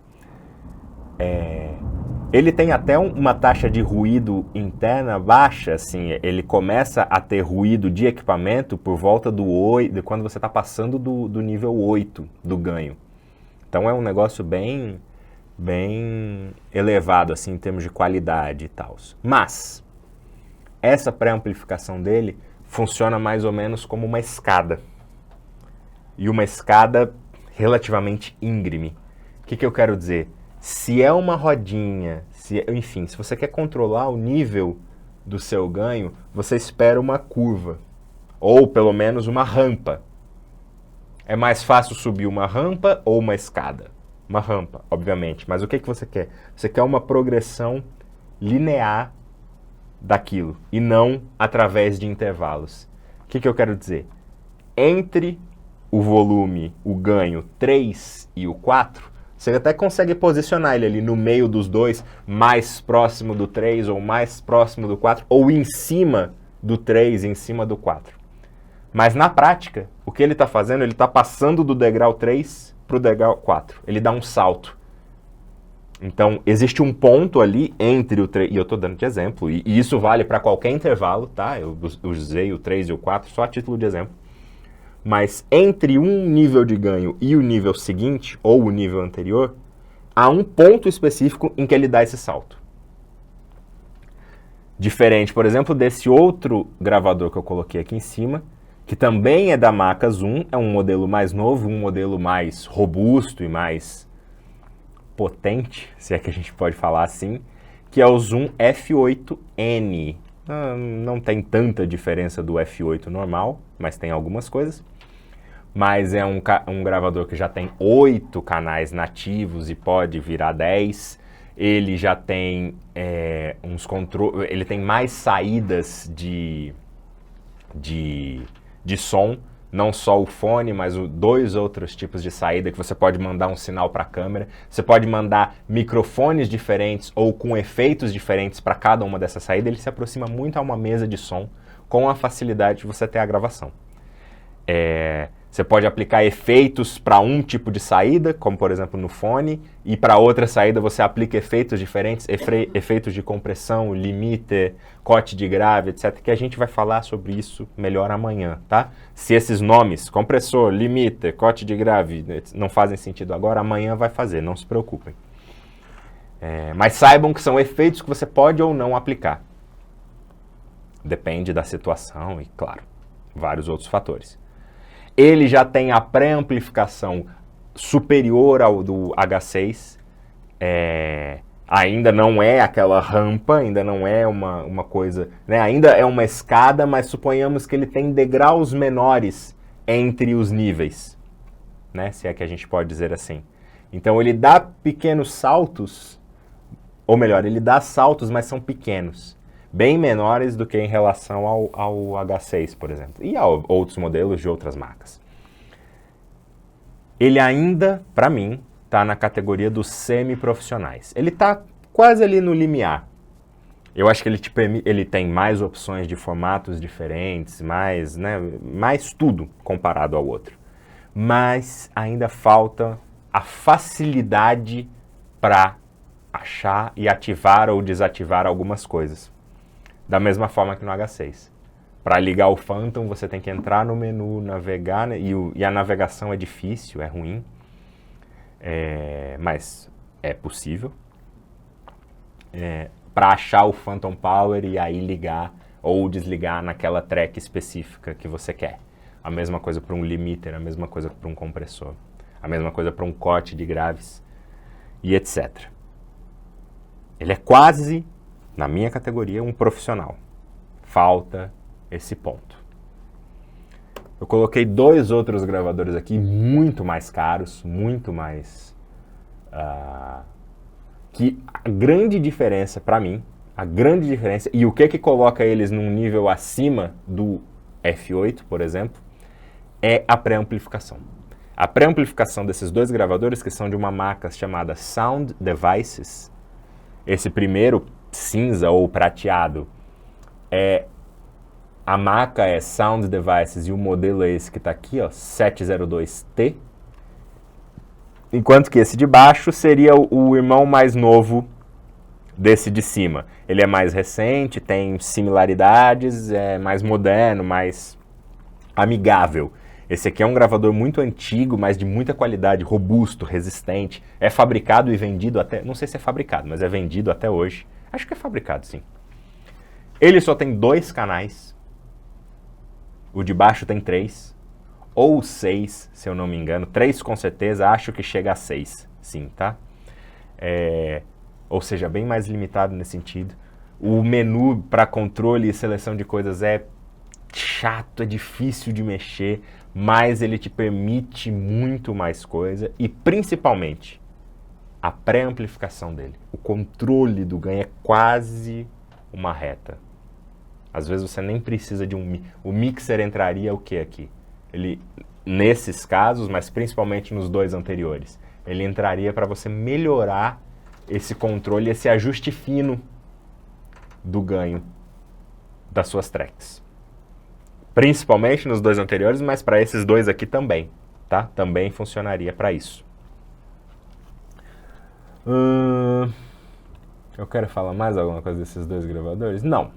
Ele tem até uma taxa de ruído interna baixa, assim, ele começa a ter ruído de equipamento por volta do 8, quando você está passando do nível 8 do ganho. Então é um negócio bem elevado, assim, em termos de qualidade e tal. Mas essa pré-amplificação dele funciona mais ou menos como uma escada. E uma escada relativamente íngreme. O que eu quero dizer? Se é uma rodinha, enfim, se você quer controlar o nível do seu ganho, você espera uma curva, ou pelo menos uma rampa. É mais fácil subir uma rampa ou uma escada? Uma rampa, obviamente, mas o que você quer? Você quer uma progressão linear daquilo, e não através de intervalos. O que eu quero dizer? Entre o volume, o ganho 3 e o 4, você até consegue posicionar ele ali no meio dos dois, mais próximo do 3 ou mais próximo do 4, ou em cima do 3, em cima do 4. Mas na prática, o que ele está fazendo, ele está passando do degrau 3 para o degrau 4. Ele dá um salto. Então, existe um ponto ali entre o 3, e eu estou dando de exemplo, e isso vale para qualquer intervalo, tá? Eu usei o 3 e o 4 só a título de exemplo. Mas entre um nível de ganho e o nível seguinte, ou o nível anterior, há um ponto específico em que ele dá esse salto. Diferente, por exemplo, desse outro gravador que eu coloquei aqui em cima, que também é da marca Zoom, é um modelo mais novo, um modelo mais robusto e mais potente, se é que a gente pode falar assim, que é o Zoom F8N. Não tem tanta diferença do F8 normal, mas tem algumas coisas. Mas é um gravador que já tem 8 canais nativos e pode virar 10. Ele já tem uns controles, ele tem mais saídas de som, não só o fone, mas dois outros tipos de saída que você pode mandar um sinal para a câmera. Você pode mandar microfones diferentes ou com efeitos diferentes para cada uma dessas saídas. Ele se aproxima muito a uma mesa de som com a facilidade de você ter a gravação. Você pode aplicar efeitos para um tipo de saída, como por exemplo no fone, e para outra saída você aplica efeitos diferentes, efeitos de compressão, limiter, corte de grave, etc., que a gente vai falar sobre isso melhor amanhã, tá? Se esses nomes, compressor, limiter, corte de grave, não fazem sentido agora, amanhã vai fazer, não se preocupem. Mas saibam que são efeitos que você pode ou não aplicar. Depende da situação e, claro, vários outros fatores. Ele já tem a pré-amplificação superior ao do H6, ainda não é aquela rampa, ainda não é uma coisa, né? Ainda é uma escada, mas suponhamos que ele tem degraus menores entre os níveis, né? Se é que a gente pode dizer assim. Então ele dá pequenos saltos, ou melhor, ele dá saltos, mas são pequenos. Bem menores do que em relação ao H6, por exemplo, e a outros modelos de outras marcas. Ele ainda, para mim, está na categoria dos semiprofissionais. Ele está quase ali no limiar. Eu acho que ele tem mais opções de formatos diferentes, mais tudo comparado ao outro. Mas ainda falta a facilidade para achar e ativar ou desativar algumas coisas. Da mesma forma que no H6. Para ligar o Phantom, você tem que entrar no menu, navegar, né, e a navegação é difícil, é ruim, mas é possível. Para achar o Phantom Power e aí ligar ou desligar naquela track específica que você quer. A mesma coisa para um limiter, a mesma coisa para um compressor, a mesma coisa para um corte de graves e etc. Ele é quase, na minha categoria, um profissional. Falta esse ponto. Eu coloquei 2 outros gravadores aqui, muito mais caros, muito mais... que a grande diferença para mim, e o que coloca eles num nível acima do F8, por exemplo, é a pré-amplificação. A pré-amplificação desses 2 gravadores, que são de uma marca chamada Sound Devices, esse primeiro cinza ou prateado, a marca é Sound Devices e o modelo é esse que está aqui, ó, 702T, enquanto que esse de baixo seria o irmão mais novo desse de cima. Ele é mais recente, tem similaridades, é mais moderno, mais amigável. Esse aqui é um gravador muito antigo, mas de muita qualidade, robusto, resistente. É fabricado e vendido até... Não sei se é fabricado, mas é vendido até hoje. Acho que é fabricado, sim. Ele só tem 2 canais. O de baixo tem 3. Ou 6, se eu não me engano. 3 com certeza, acho que chega a 6. Sim, tá? Ou seja, bem mais limitado nesse sentido. O menu para controle e seleção de coisas é chato, é difícil de mexer, mas ele te permite muito mais coisa e principalmente a pré-amplificação dele. O controle do ganho é quase uma reta. Às vezes você nem precisa de o mixer entraria o que aqui? Ele, nesses casos, mas principalmente nos 2 anteriores, ele entraria para você melhorar esse controle, esse ajuste fino do ganho das suas tracks. Principalmente nos 2 anteriores, mas para esses 2 aqui também, tá? Também funcionaria para isso. Eu quero falar mais alguma coisa desses 2 gravadores? Não.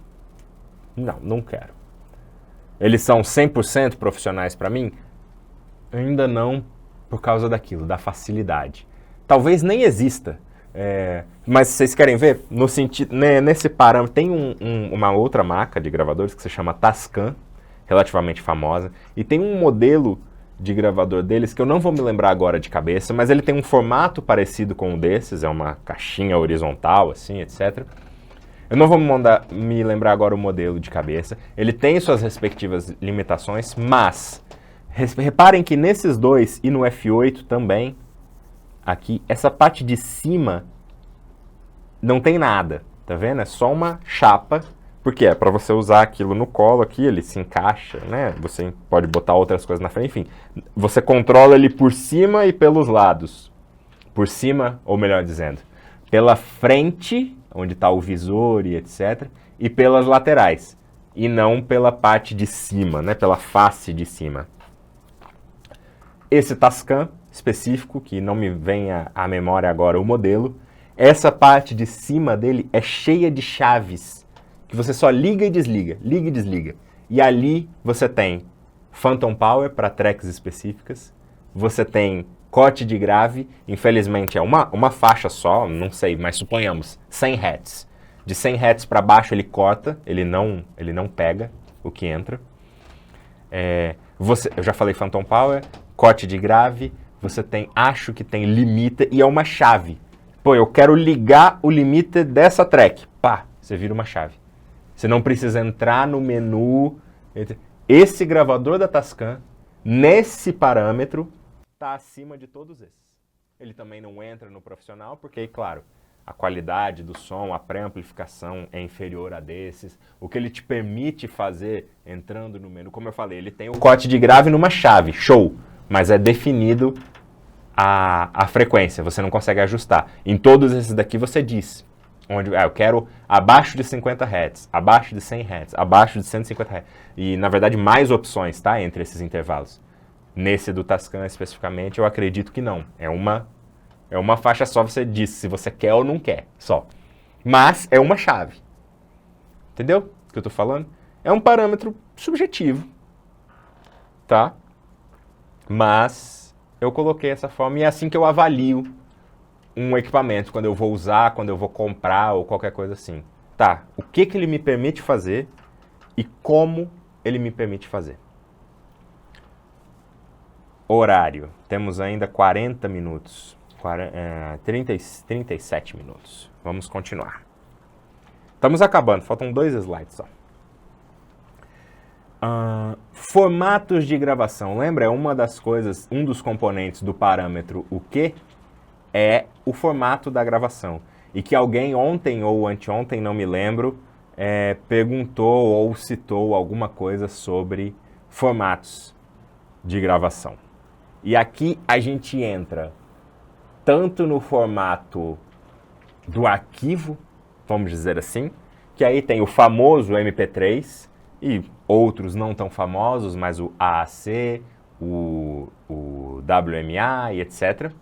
Não quero. Eles são 100% profissionais para mim? Ainda não, por causa daquilo, da facilidade. Talvez nem exista. Mas vocês querem ver? No sentido, nesse parâmetro, tem uma outra marca de gravadores que se chama Tascam, relativamente famosa, e tem um modelo de gravador deles que eu não vou me lembrar agora de cabeça, mas ele tem um formato parecido com o desses, é uma caixinha horizontal, assim, etc. Eu não vou me lembrar agora o modelo de cabeça, ele tem suas respectivas limitações, mas reparem que nesses 2 e no F8 também, aqui, essa parte de cima não tem nada, tá vendo? É só uma chapa, porque é para você usar aquilo no colo aqui, ele se encaixa, né? Você pode botar outras coisas na frente, enfim. Você controla ele por cima e pelos lados. Por cima, ou melhor dizendo, pela frente, onde está o visor e etc., e pelas laterais, e não pela parte de cima, né? Pela face de cima. Esse Tascam específico, que não me vem à memória agora o modelo, essa parte de cima dele é cheia de chaves, que você só liga e desliga, liga e desliga. E ali você tem Phantom Power para tracks específicas, você tem corte de grave, infelizmente é uma faixa só, não sei, mas suponhamos, 100 Hz. De 100 Hz para baixo ele corta, ele não pega o que entra. Eu já falei Phantom Power, corte de grave, você tem, acho que tem limiter e é uma chave. Pô, eu quero ligar o limiter dessa track. Pá, você vira uma chave. Você não precisa entrar no menu. Esse gravador da Tascam, nesse parâmetro, está acima de todos esses. Ele também não entra no profissional, porque, claro, a qualidade do som, a pré-amplificação é inferior a desses. O que ele te permite fazer entrando no menu, como eu falei, ele tem o corte de grave numa chave, show, mas é definido a frequência, você não consegue ajustar. Em todos esses daqui você diz onde eu quero abaixo de 50 Hz, abaixo de 100 Hz, abaixo de 150 Hz. E, na verdade, mais opções, tá, entre esses intervalos. Nesse do Tascam, especificamente, eu acredito que não. É uma faixa só, você diz se você quer ou não quer, só. Mas é uma chave. Entendeu o que eu tô falando? É um parâmetro subjetivo, tá? Mas eu coloquei essa forma e é assim que eu avalio um equipamento, quando eu vou usar, quando eu vou comprar ou qualquer coisa assim. Tá, o que ele me permite fazer e como ele me permite fazer. Horário, temos ainda 40 minutos, 37 minutos. Vamos continuar. Estamos acabando, faltam 2 slides só. Formatos de gravação, lembra? É uma das coisas, um dos componentes do parâmetro o que é o formato da gravação. E que alguém ontem ou anteontem, não me lembro, perguntou ou citou alguma coisa sobre formatos de gravação. E aqui a gente entra tanto no formato do arquivo, vamos dizer assim, que aí tem o famoso MP3 e outros não tão famosos, mas o AAC, o WMA e etc.,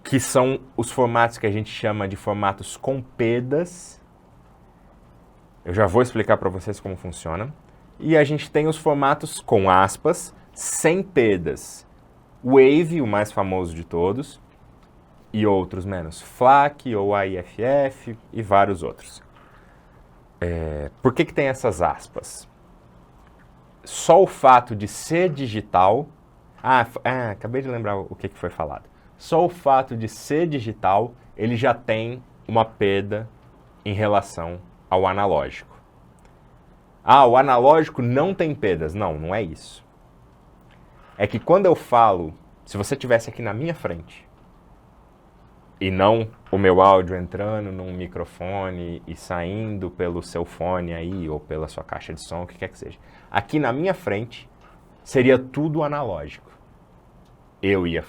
que são os formatos que a gente chama de formatos com pedas. Eu já vou explicar para vocês como funciona. E a gente tem os formatos com aspas, sem pedas. Wave, o mais famoso de todos, e outros menos. FLAC ou AIFF e vários outros. Por que tem essas aspas? Só o fato de ser digital... acabei de lembrar o que foi falado. Só o fato de ser digital, ele já tem uma perda em relação ao analógico. O analógico não tem perdas. Não, não é isso. É que quando eu falo, se você estivesse aqui na minha frente, e não o meu áudio entrando num microfone e saindo pelo seu fone aí, ou pela sua caixa de som, o que quer que seja. Aqui na minha frente, seria tudo analógico.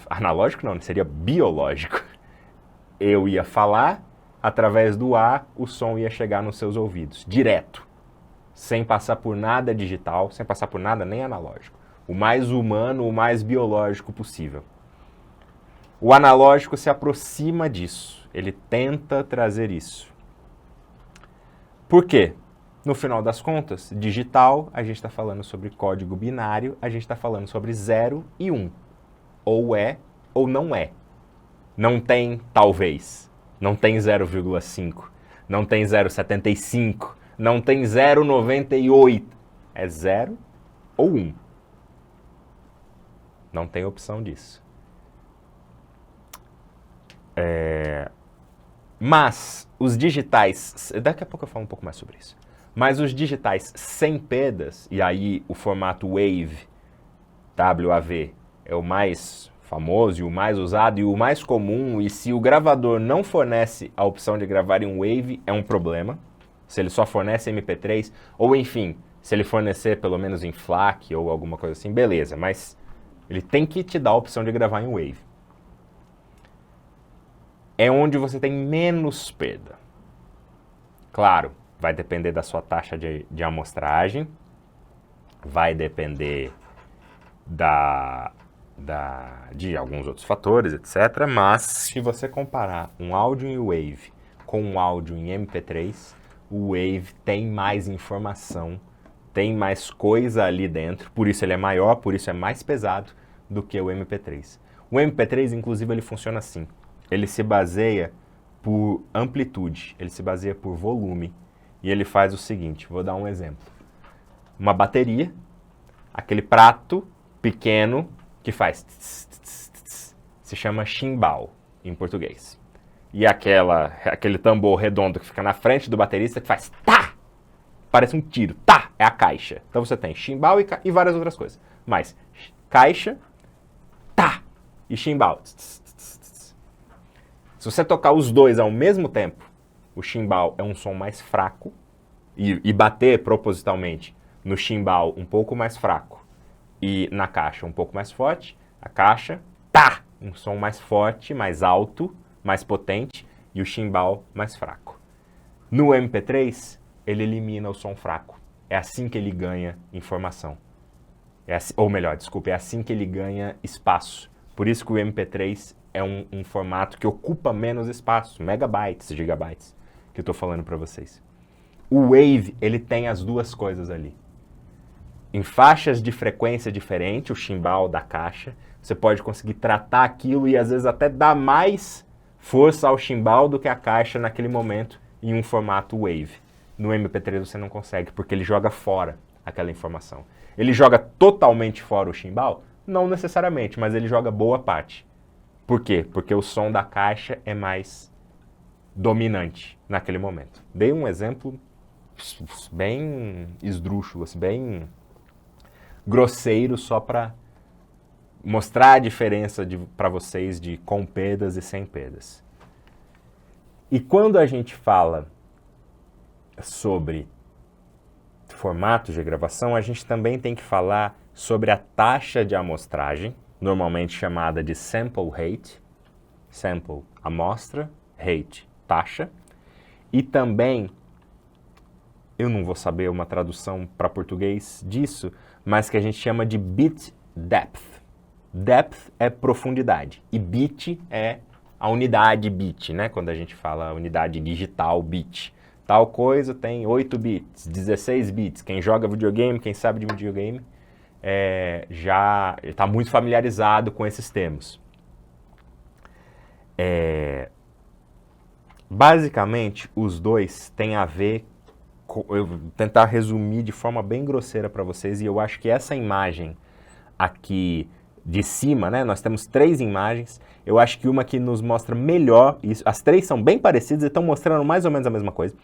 Analógico não, seria biológico. Eu ia falar, através do ar, o som ia chegar nos seus ouvidos, direto. Sem passar por nada digital, sem passar por nada nem analógico. O mais humano, o mais biológico possível. O analógico se aproxima disso. Ele tenta trazer isso. Por quê? No final das contas, digital, a gente está falando sobre código binário, a gente está falando sobre 0 e 1. Ou é ou não é. Não tem talvez. Não tem 0,5. Não tem 0,75. Não tem 0,98. É 0 ou 1. Não tem opção disso. Mas os digitais... Daqui a pouco eu falo um pouco mais sobre isso. Mas os digitais sem perdas, e aí o formato WAV, WAV, é o mais famoso e o mais usado e o mais comum, e se o gravador não fornece a opção de gravar em WAV, é um problema. Se ele só fornece MP3, ou enfim, se ele fornecer pelo menos em FLAC ou alguma coisa assim, beleza, mas ele tem que te dar a opção de gravar em WAV. É onde você tem menos perda. Claro, vai depender da sua taxa de amostragem, vai depender de alguns outros fatores, etc. Mas se você comparar um áudio em WAV com um áudio em MP3, o WAV tem mais informação, tem mais coisa ali dentro, por isso ele é maior, por isso é mais pesado do que o MP3. O MP3, inclusive, ele funciona assim. Ele se baseia por amplitude, ele se baseia por volume. E ele faz o seguinte, vou dar um exemplo. Uma bateria, aquele prato pequeno que faz se chama chimbal em português. E aquele tambor redondo que fica na frente do baterista que faz tá! Parece um tiro, tá! É a caixa. Então você tem chimbal e várias outras coisas. Mas caixa, tá! E chimbal. Se você tocar os dois ao mesmo tempo, o chimbal é um som mais fraco e bater propositalmente no chimbal um pouco mais fraco e na caixa um pouco mais forte, a caixa, um som mais forte, mais alto, mais potente e o chimbal mais fraco. No MP3, ele elimina o som fraco. É assim que ele ganha informação. Ou melhor, desculpa, é assim que ele ganha espaço. Por isso que o MP3 é um formato que ocupa menos espaço, megabytes, gigabytes, que eu estou falando para vocês. O Wave, ele tem as duas coisas ali. Em faixas de frequência diferente, o chimbal da caixa, você pode conseguir tratar aquilo e às vezes até dar mais força ao chimbal do que a caixa naquele momento em um formato Wave. No MP3 você não consegue, porque ele joga fora aquela informação. Ele joga totalmente fora o chimbal? Não necessariamente, mas ele joga boa parte. Por quê? Porque o som da caixa é mais dominante naquele momento. Dei um exemplo bem esdrúxulo, bem grosseiro, só para mostrar a diferença para vocês de com perdas e sem perdas. E quando a gente fala sobre formatos de gravação, a gente também tem que falar sobre a taxa de amostragem, normalmente chamada de sample rate. Sample, amostra, rate, taxa. E também, eu não vou saber uma tradução para português disso, mas que a gente chama de bit depth. Depth é profundidade e bit é a unidade bit, né? Quando a gente fala unidade digital bit. Tal coisa tem 8 bits, 16 bits. Quem joga videogame, quem sabe de videogame, já está muito familiarizado com esses termos. Basicamente, os dois têm a ver com, eu vou tentar resumir de forma bem grosseira para vocês, e eu acho que essa imagem aqui de cima, né, nós temos 3 imagens, eu acho que uma que nos mostra melhor, isso, as 3 são bem parecidas e estão mostrando mais ou menos a mesma coisa,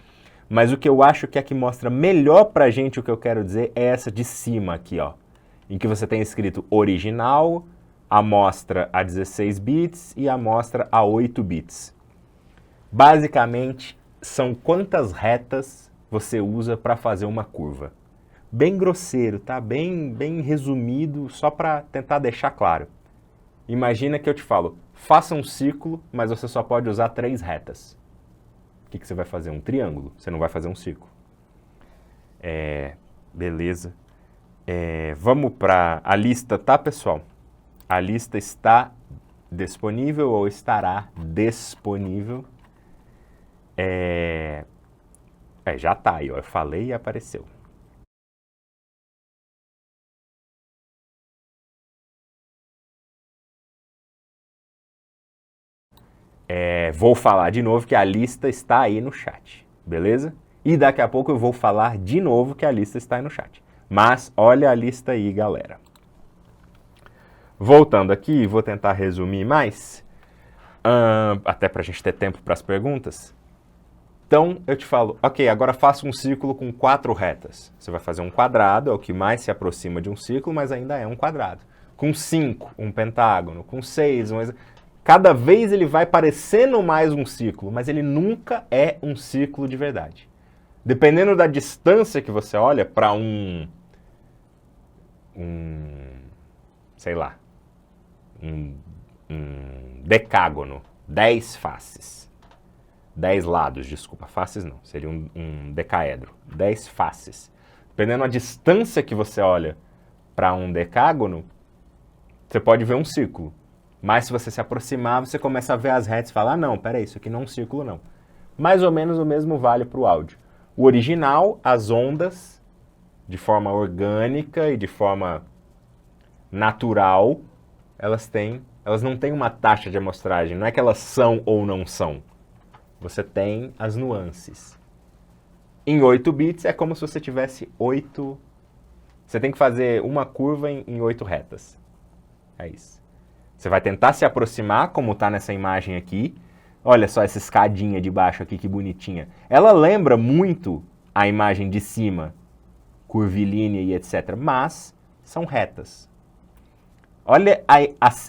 mas o que eu acho que é que mostra melhor pra gente o que eu quero dizer é essa de cima aqui, ó, em que você tem escrito original, amostra a 16 bits e amostra a 8 bits. Basicamente, são quantas retas você usa para fazer uma curva. Bem grosseiro, tá? Bem resumido, só para tentar deixar claro. Imagina que eu te falo, faça um círculo, mas você só pode usar 3 retas. O que você vai fazer? Um triângulo, você não vai fazer um círculo. Beleza. Vamos para a lista, tá, pessoal? A lista está disponível ou estará disponível. Já tá aí, ó. Eu falei e apareceu. Vou falar de novo que a lista está aí no chat, beleza? E daqui a pouco eu vou falar de novo que a lista está aí no chat. Mas olha a lista aí, galera. Voltando aqui, vou tentar resumir mais, até para a gente ter tempo para as perguntas. Então, eu te falo, ok, agora faça um círculo com 4 retas. Você vai fazer um quadrado, é o que mais se aproxima de um círculo, mas ainda é um quadrado. Com 5, um pentágono. Com 6, cada vez ele vai parecendo mais um círculo, mas ele nunca é um círculo de verdade. Dependendo da distância que você olha para sei lá, um decágono, 10 faces. 10 lados, desculpa, faces não, seria um decaedro, 10 faces. Dependendo da distância que você olha para um decágono, você pode ver um círculo. Mas se você se aproximar, você começa a ver as retas e fala, não, peraí, isso aqui não é um círculo não. Mais ou menos o mesmo vale para o áudio. O original, as ondas, de forma orgânica e de forma natural, elas não têm uma taxa de amostragem, não é que elas são ou não são. Você tem as nuances. Em 8 bits é como se você tivesse 8... Você tem que fazer uma curva em 8 retas. É isso. Você vai tentar se aproximar, como está nessa imagem aqui. Olha só essa escadinha de baixo aqui, que bonitinha. Ela lembra muito a imagem de cima, curvilínea e etc. Mas são retas. Olha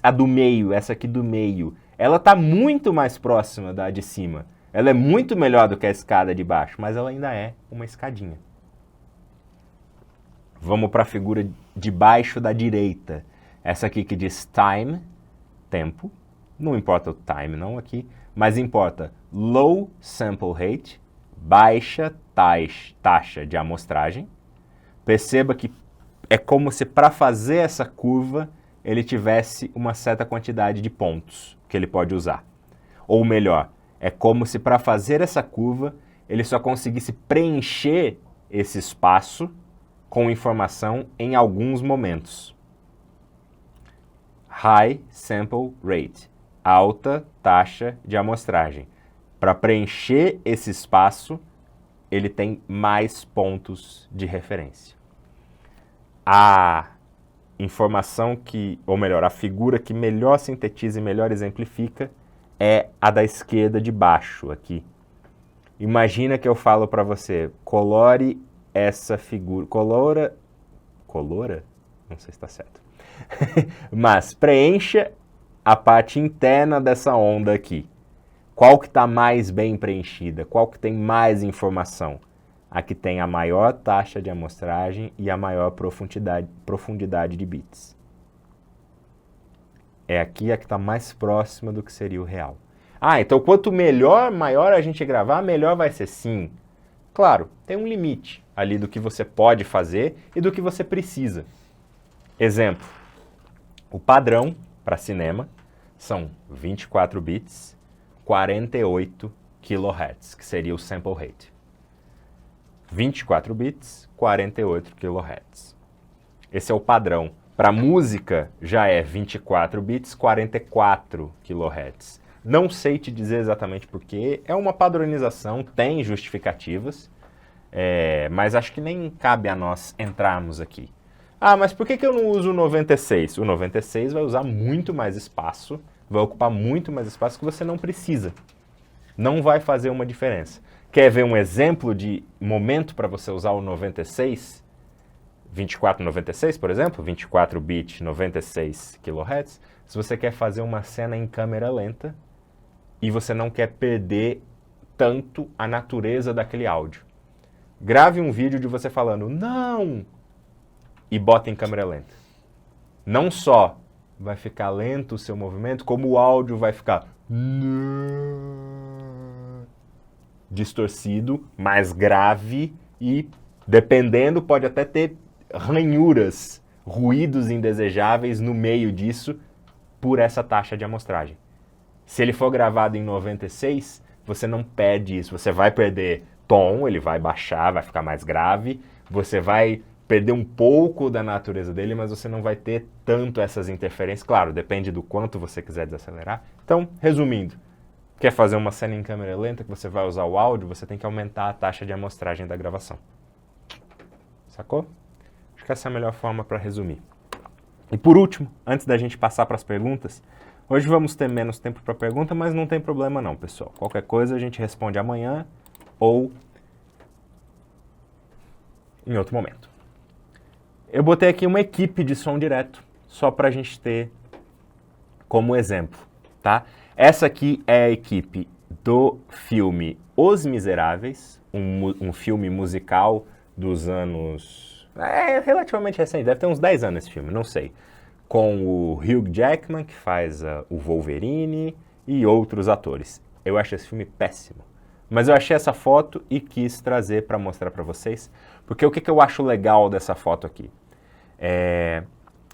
a do meio, essa aqui do meio. Ela está muito mais próxima da de cima. Ela é muito melhor do que a escada de baixo, mas ela ainda é uma escadinha. Vamos para a figura de baixo da direita. Essa aqui que diz time, tempo. Não importa o time não aqui, mas importa low sample rate, baixa taxa de amostragem. Perceba que é como se para fazer essa curva ele tivesse uma certa quantidade de pontos que ele pode usar. Ou melhor, é como se para fazer essa curva ele só conseguisse preencher esse espaço com informação em alguns momentos. High sample rate, alta taxa de amostragem. Para preencher esse espaço, ele tem mais pontos de referência. A informação que, ou melhor, a figura que melhor sintetiza e melhor exemplifica é a da esquerda de baixo aqui. Imagina que eu falo para você, colore essa figura, colora? Não sei se está certo. Mas preencha a parte interna dessa onda aqui. Qual que está mais bem preenchida? Qual que tem mais informação? A que tem a maior taxa de amostragem e a maior profundidade de bits. É aqui a que está mais próxima do que seria o real. Ah, então quanto maior a gente gravar, melhor vai ser, sim. Claro, tem um limite ali do que você pode fazer e do que você precisa. Exemplo, o padrão para cinema são 24 bits, 48 kHz, que seria o sample rate. 24 bits, 48 kHz. Esse é o padrão. Para música já é 24 bits, 44 kHz. Não sei te dizer exatamente porquê, é uma padronização, tem justificativas, mas acho que nem cabe a nós entrarmos aqui. Ah, mas por que eu não uso o 96? O 96 vai usar muito mais espaço, vai ocupar muito mais espaço que você não precisa. Não vai fazer uma diferença. Quer ver um exemplo de momento para você usar o 96? 2496, por exemplo, 24 bits, 96 kHz. Se você quer fazer uma cena em câmera lenta e você não quer perder tanto a natureza daquele áudio. Grave um vídeo de você falando, não! E bota em câmera lenta. Não só vai ficar lento o seu movimento, como o áudio vai ficar distorcido, mais grave e, dependendo, pode até ter ranhuras, ruídos indesejáveis no meio disso por essa taxa de amostragem. Se ele for gravado em 96, você não perde isso. Você vai perder tom, ele vai baixar, vai ficar mais grave, você vai perder um pouco da natureza dele, mas você não vai ter tanto essas interferências. Claro, depende do quanto você quiser desacelerar. Então, resumindo, quer fazer uma cena em câmera lenta que você vai usar o áudio, você tem que aumentar a taxa de amostragem da gravação. Sacou? Acho que essa é a melhor forma para resumir. E por último, antes da gente passar para as perguntas, hoje vamos ter menos tempo para pergunta, mas não tem problema não, pessoal. Qualquer coisa a gente responde amanhã ou em outro momento. Eu botei aqui uma equipe de som direto, só para a gente ter como exemplo, tá? Essa aqui é a equipe do filme Os Miseráveis, um filme musical dos anos... relativamente recente, deve ter uns 10 anos esse filme, não sei. Com o Hugh Jackman, que faz o Wolverine, e outros atores. Eu acho esse filme péssimo. Mas eu achei essa foto e quis trazer para mostrar para vocês, porque o que eu acho legal dessa foto aqui?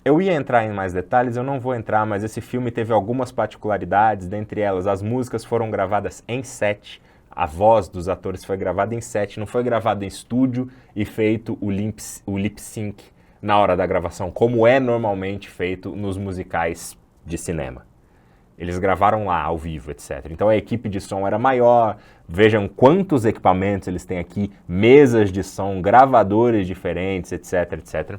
Eu ia entrar em mais detalhes, eu não vou entrar, mas esse filme teve algumas particularidades, dentre elas as músicas foram gravadas em set, a voz dos atores foi gravada em set, não foi gravada em estúdio e feito o lip sync na hora da gravação, como é normalmente feito nos musicais de cinema. Eles gravaram lá, ao vivo, etc. Então a equipe de som era maior, vejam quantos equipamentos eles têm aqui, mesas de som, gravadores diferentes, etc, etc.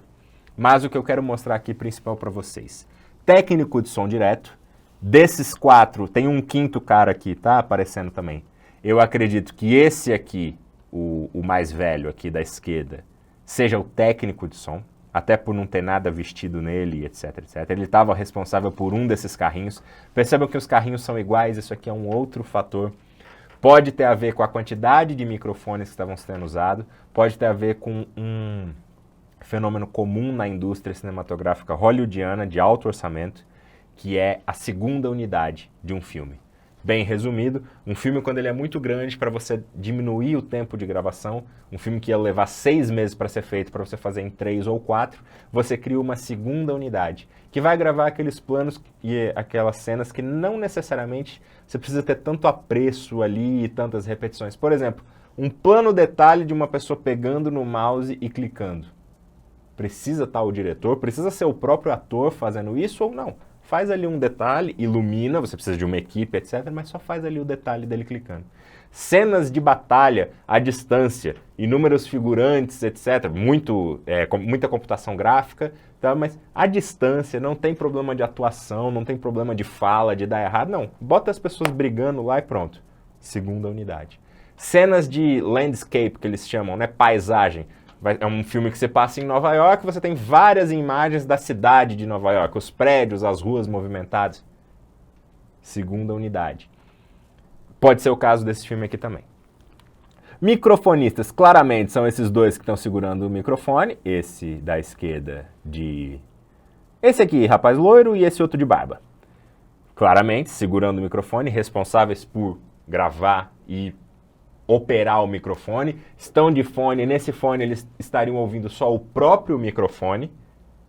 Mas o que eu quero mostrar aqui principal para vocês. Técnico de som direto, desses 4, tem um quinto cara aqui, tá aparecendo também. Eu acredito que esse aqui, o mais velho aqui da esquerda, seja o técnico de som, até por não ter nada vestido nele, etc, etc. Ele estava responsável por um desses carrinhos. Percebam que os carrinhos são iguais, isso aqui é um outro fator. Pode ter a ver com a quantidade de microfones que estavam sendo usados, pode ter a ver com um fenômeno comum na indústria cinematográfica hollywoodiana de alto orçamento, que é a segunda unidade de um filme. bem resumido, um filme quando ele é muito grande para você diminuir o tempo de gravação, um filme que ia levar 6 meses para ser feito, para você fazer em 3 ou 4, você cria uma segunda unidade, que vai gravar aqueles planos e aquelas cenas que não necessariamente você precisa ter tanto apreço ali e tantas repetições. Por exemplo, um plano detalhe de uma pessoa pegando no mouse e clicando. Precisa estar o diretor, precisa ser o próprio ator fazendo isso ou não? Faz ali um detalhe, ilumina, você precisa de uma equipe, etc., mas só faz ali o detalhe dele clicando. Cenas de batalha à distância, inúmeros figurantes, etc., muita computação gráfica, tá? Mas à distância não tem problema de atuação, não tem problema de fala, de dar errado, não. Bota as pessoas brigando lá e pronto. Segunda unidade. Cenas de landscape, que eles chamam, né? Paisagem. É um filme que você passa em Nova York, você tem várias imagens da cidade de Nova York, os prédios, as ruas movimentadas. Segunda unidade. Pode ser o caso desse filme aqui também. Microfonistas, claramente, são esses dois que estão segurando o microfone. Esse da esquerda esse aqui, rapaz loiro, e esse outro de barba. Claramente, segurando o microfone, responsáveis por gravar e operar o microfone, estão de fone, nesse fone eles estariam ouvindo só o próprio microfone,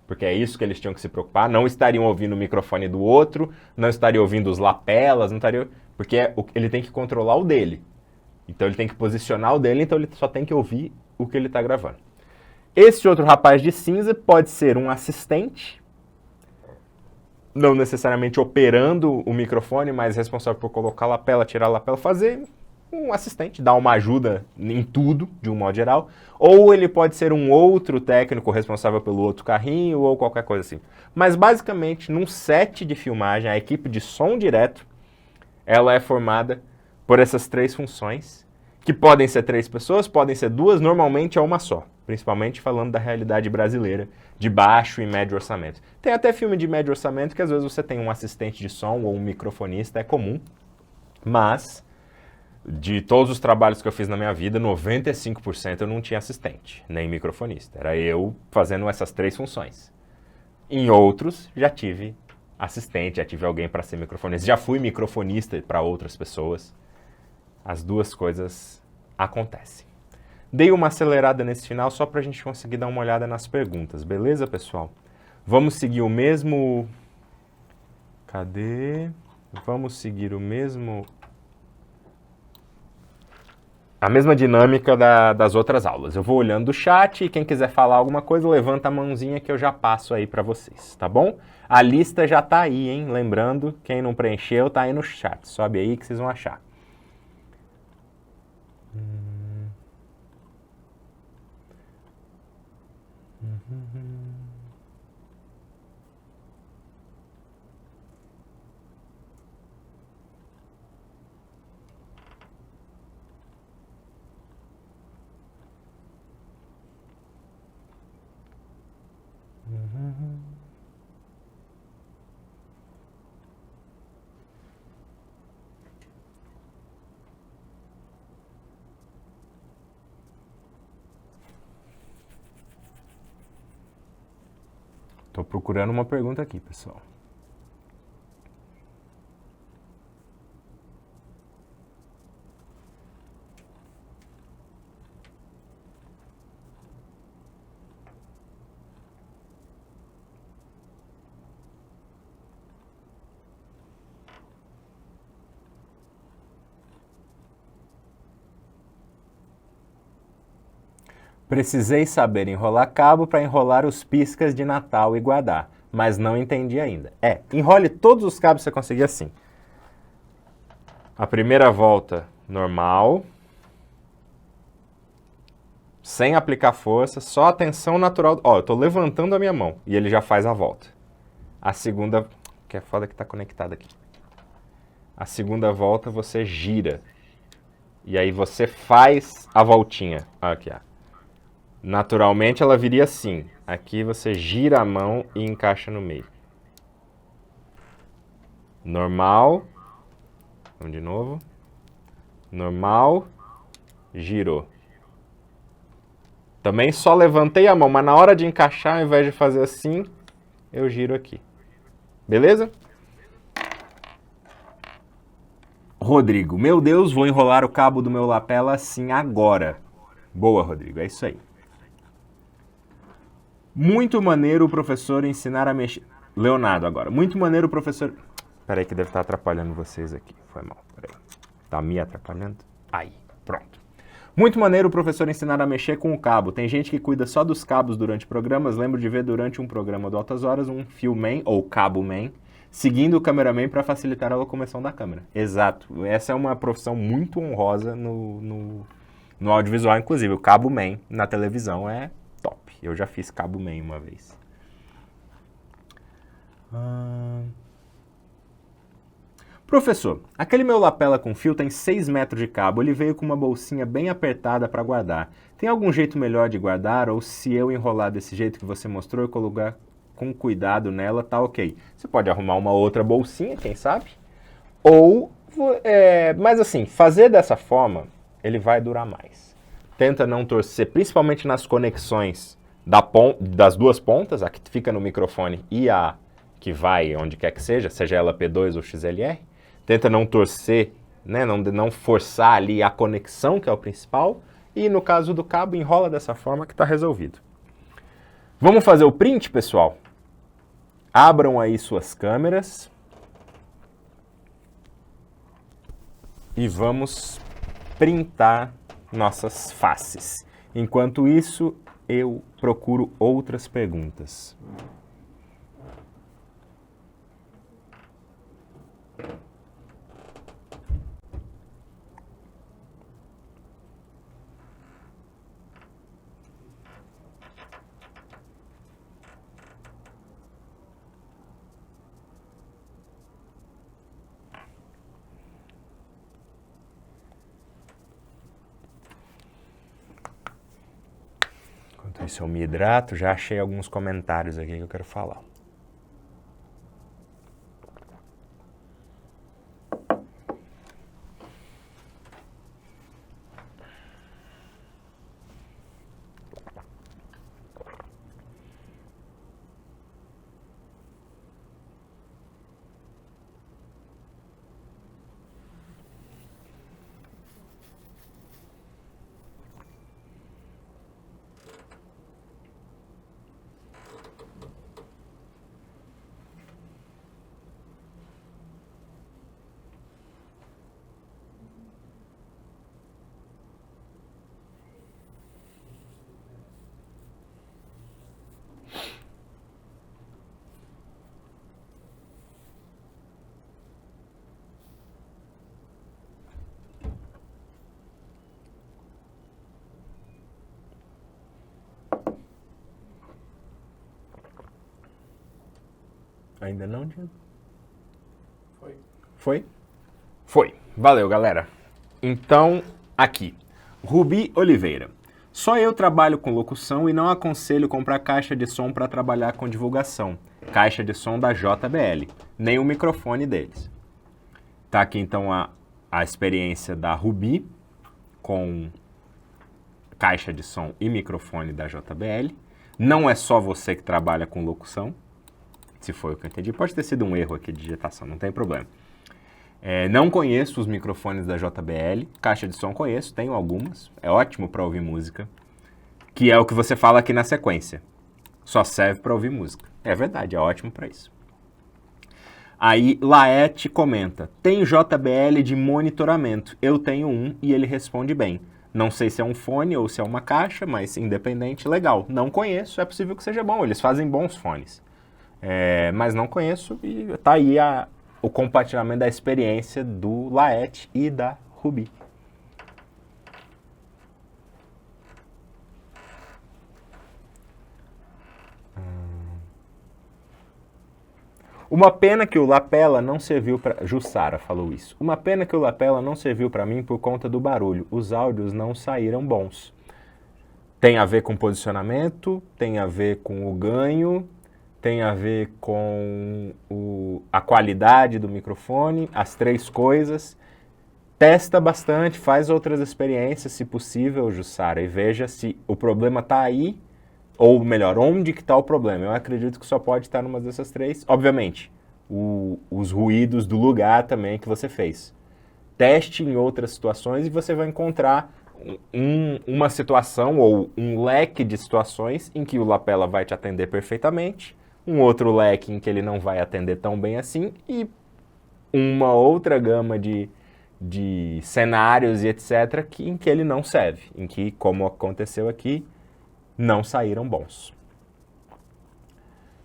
porque é isso que eles tinham que se preocupar, não estariam ouvindo o microfone do outro, não estariam ouvindo os lapelas, não estariam, porque ele tem que controlar o dele, então ele tem que posicionar o dele, então ele só tem que ouvir o que ele está gravando. Esse outro rapaz de cinza pode ser um assistente, não necessariamente operando o microfone, mas responsável por colocar a lapela, tirar a lapela, fazer um assistente, dar uma ajuda em tudo, de um modo geral, ou ele pode ser um outro técnico responsável pelo outro carrinho, ou qualquer coisa assim. Mas basicamente, num set de filmagem, a equipe de som direto, ela é formada por essas 3 funções, que podem ser 3 pessoas, podem ser 2, normalmente é uma só, principalmente falando da realidade brasileira, de baixo e médio orçamento. Tem até filme de médio orçamento que às vezes você tem um assistente de som ou um microfonista, é comum, mas de todos os trabalhos que eu fiz na minha vida, 95% eu não tinha assistente, nem microfonista. Era eu fazendo essas 3 funções. Em outros, já tive assistente, já tive alguém para ser microfonista. Já fui microfonista para outras pessoas. As duas coisas acontecem. Dei uma acelerada nesse final só para a gente conseguir dar uma olhada nas perguntas. Beleza, pessoal? Vamos seguir o mesmo... Cadê? Vamos seguir o mesmo... A mesma dinâmica das outras aulas. Eu vou olhando o chat e quem quiser falar alguma coisa, levanta a mãozinha que eu já passo aí para vocês, tá bom? A lista já tá aí, hein? Lembrando, quem não preencheu tá aí no chat. Sobe aí que vocês vão achar. Tô procurando uma pergunta aqui, pessoal. Precisei saber enrolar cabo para enrolar os piscas de Natal e guardar, mas não entendi ainda. Enrole todos os cabos que você conseguir assim. A primeira volta normal, sem aplicar força, só a tensão natural. Ó, eu tô levantando a minha mão e ele já faz a volta. A segunda, que é foda que tá conectado aqui. A segunda volta você gira. E aí você faz a voltinha. Aqui, ó. Naturalmente ela viria assim. Aqui você gira a mão e encaixa no meio. Normal. Vamos de novo. Normal. Girou. Também só levantei a mão, mas na hora de encaixar, ao invés de fazer assim, eu giro aqui. Beleza? Rodrigo, meu Deus, vou enrolar o cabo do meu lapela assim agora. Boa, Rodrigo, é isso aí. Muito maneiro o professor ensinar a mexer... Leonardo agora. Muito maneiro o professor... Peraí que deve estar atrapalhando vocês aqui. Foi mal, peraí. Tá me atrapalhando? Aí, pronto. Muito maneiro o professor ensinar a mexer com o cabo. Tem gente que cuida só dos cabos durante programas. Lembro de ver durante um programa do Altas Horas um fio man, ou cabo man, seguindo o cameraman para facilitar a locomoção da câmera. Exato. Essa é uma profissão muito honrosa no audiovisual, inclusive. O cabo man na televisão é top. Eu já fiz cabo man uma vez. Professor, aquele meu lapela com fio tem 6 metros de cabo, ele veio com uma bolsinha bem apertada para guardar. Tem algum jeito melhor de guardar, ou se eu enrolar desse jeito que você mostrou e colocar com cuidado nela, tá ok? Você pode arrumar uma outra bolsinha, quem sabe? Ou, mas assim, fazer dessa forma, ele vai durar mais. Tenta não torcer, principalmente nas conexões das duas pontas, a que fica no microfone e a que vai onde quer que seja, seja ela P2 ou XLR. Tenta não torcer, né, não forçar ali a conexão, que é o principal. E no caso do cabo, enrola dessa forma que está resolvido. Vamos fazer o print, pessoal? Abram aí suas câmeras. E vamos printar nossas faces. Enquanto isso, eu procuro outras perguntas. Enquanto isso eu me hidrato, já achei alguns comentários aqui que eu quero falar. Ainda não, Diego?
Foi.
Foi? Foi. Valeu, galera. Então, aqui. Rubi Oliveira. Só eu trabalho com locução e não aconselho comprar caixa de som para trabalhar com divulgação. Caixa de som da JBL, nem o microfone deles. Tá aqui então a experiência da Rubi com caixa de som e microfone da JBL. Não é só você que trabalha com locução, se foi o que eu entendi. Pode ter sido um erro aqui de digitação, não tem problema. Não conheço os microfones da JBL, caixa de som conheço, tenho algumas, é ótimo para ouvir música, que é o que você fala aqui na sequência. Só serve para ouvir música. É verdade, é ótimo para isso. Aí Laete comenta, tem JBL de monitoramento, eu tenho um e ele responde bem. Não sei se é um fone ou se é uma caixa, mas independente, legal. Não conheço, é possível que seja bom, eles fazem bons fones. Mas não conheço e tá aí o compartilhamento da experiência do Laete e da Rubi. Uma pena que o lapela não serviu para... Jussara falou isso. Uma pena que o lapela não serviu para mim por conta do barulho. Os áudios não saíram bons. Tem a ver com posicionamento, tem a ver com o ganho, tem a ver com a qualidade do microfone, as três coisas. Testa bastante, faz outras experiências, se possível, Jussara, e veja se o problema está aí, ou melhor, onde que está o problema. Eu acredito que só pode estar numa dessas três. Obviamente, os ruídos do lugar também que você fez. teste em outras situações e você vai encontrar uma situação ou um leque de situações em que o lapela vai te atender perfeitamente, um outro leque em que ele não vai atender tão bem assim e uma outra gama de cenários e etc. Em que ele não serve, em que, como aconteceu aqui, não saíram bons.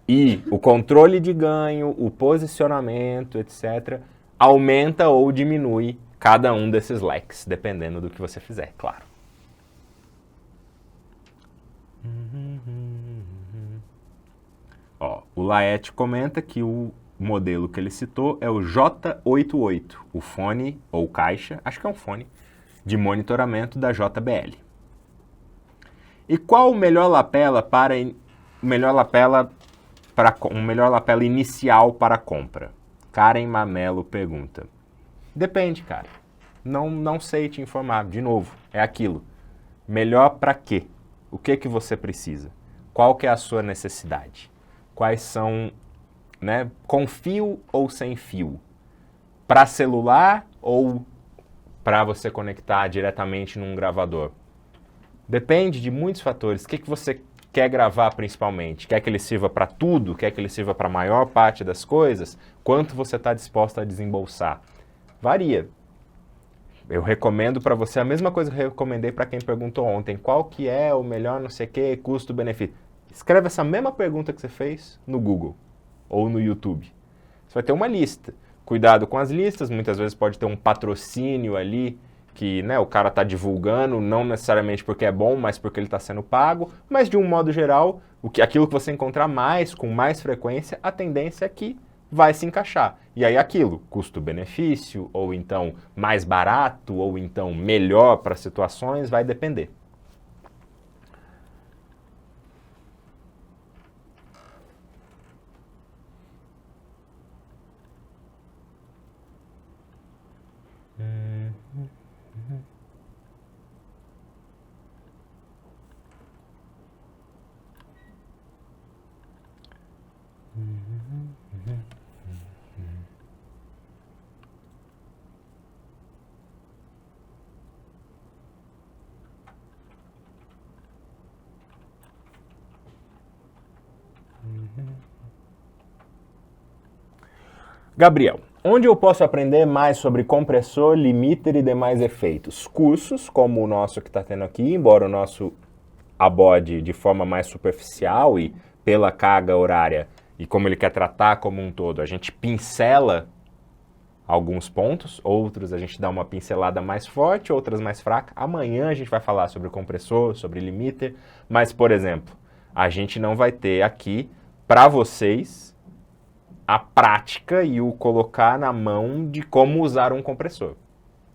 E o controle de ganho, o posicionamento, etc., aumenta ou diminui cada um desses leques, dependendo do que você fizer, claro. Ó, o Laet comenta que o modelo que ele citou é o J88, o fone ou caixa, acho que é um fone, de monitoramento da JBL. E qual o melhor lapela inicial para compra? Karen Mamelo pergunta. Depende, cara. Não sei te informar. De novo, é aquilo. Melhor para quê? O que você precisa? Qual que é a sua necessidade? Quais são, né, com fio ou sem fio? Para celular ou para você conectar diretamente num gravador? Depende de muitos fatores. O que você quer gravar principalmente? Quer que ele sirva para tudo? Quer que ele sirva para a maior parte das coisas? Quanto você está disposto a desembolsar? Varia. Eu recomendo para você a mesma coisa que eu recomendei para quem perguntou ontem. Qual que é o melhor não sei o que, custo-benefício? Escreve essa mesma pergunta que você fez no Google ou no YouTube. Você vai ter uma lista. Cuidado com as listas, muitas vezes pode ter um patrocínio ali que, né, o cara está divulgando, não necessariamente porque é bom, mas porque ele está sendo pago. Mas de um modo geral, aquilo que você encontrar mais, com mais frequência, a tendência é que vai se encaixar. E aí aquilo, custo-benefício, ou então mais barato, ou então melhor para situações, vai depender. Gabriel, onde eu posso aprender mais sobre compressor, limiter e demais efeitos? Cursos, como o nosso que está tendo aqui, embora o nosso aborde de forma mais superficial e pela carga horária e como ele quer tratar como um todo, a gente pincela alguns pontos, outros a gente dá uma pincelada mais forte, outras mais fraca. Amanhã a gente vai falar sobre compressor, sobre limiter, mas, por exemplo, a gente não vai ter aqui para vocês a prática e o colocar na mão de como usar um compressor.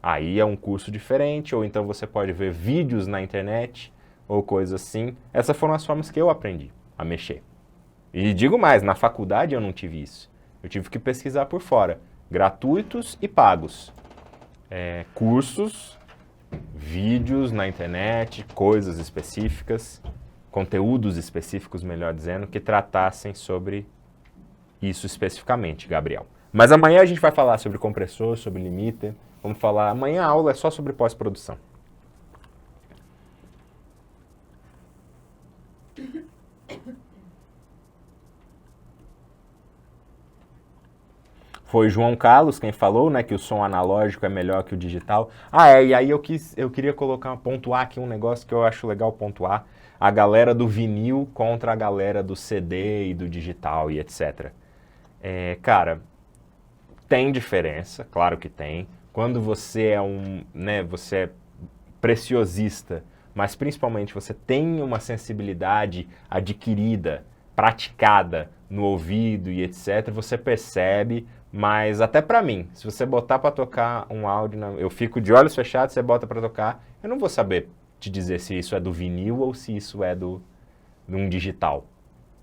Aí é um curso diferente, ou então você pode ver vídeos na internet, ou coisa assim. Essas foram as formas que eu aprendi a mexer. E digo mais, na faculdade eu não tive isso. Eu tive que pesquisar por fora. Gratuitos e pagos. Cursos, vídeos na internet, coisas específicas, conteúdos específicos, melhor dizendo, que tratassem sobre isso especificamente, Gabriel. Mas amanhã a gente vai falar sobre compressor, sobre limiter. Vamos falar, amanhã a aula é só sobre pós-produção. Foi João Carlos quem falou, né, que o som analógico é melhor que o digital. E aí eu queria pontuar aqui um negócio que eu acho legal pontuar. A galera do vinil contra a galera do CD e do digital e etc. Cara, tem diferença, claro que tem. Quando você é você é preciosista, mas principalmente você tem uma sensibilidade adquirida, praticada no ouvido e etc, você percebe, mas até pra mim, se você botar pra tocar um áudio, eu fico de olhos fechados, você bota pra tocar, eu não vou saber te dizer se isso é do vinil ou se isso é de um digital.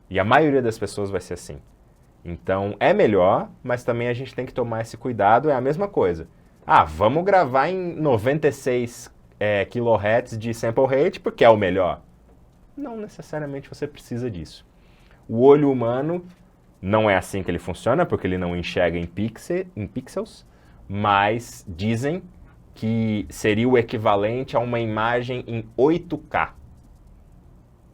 E a maioria das pessoas vai ser assim. Então, é melhor, mas também a gente tem que tomar esse cuidado, é a mesma coisa. Vamos gravar em 96 kHz de sample rate porque é o melhor. Não necessariamente você precisa disso. O olho humano não é assim que ele funciona, porque ele não enxerga em pixels, mas dizem que seria o equivalente a uma imagem em 8K.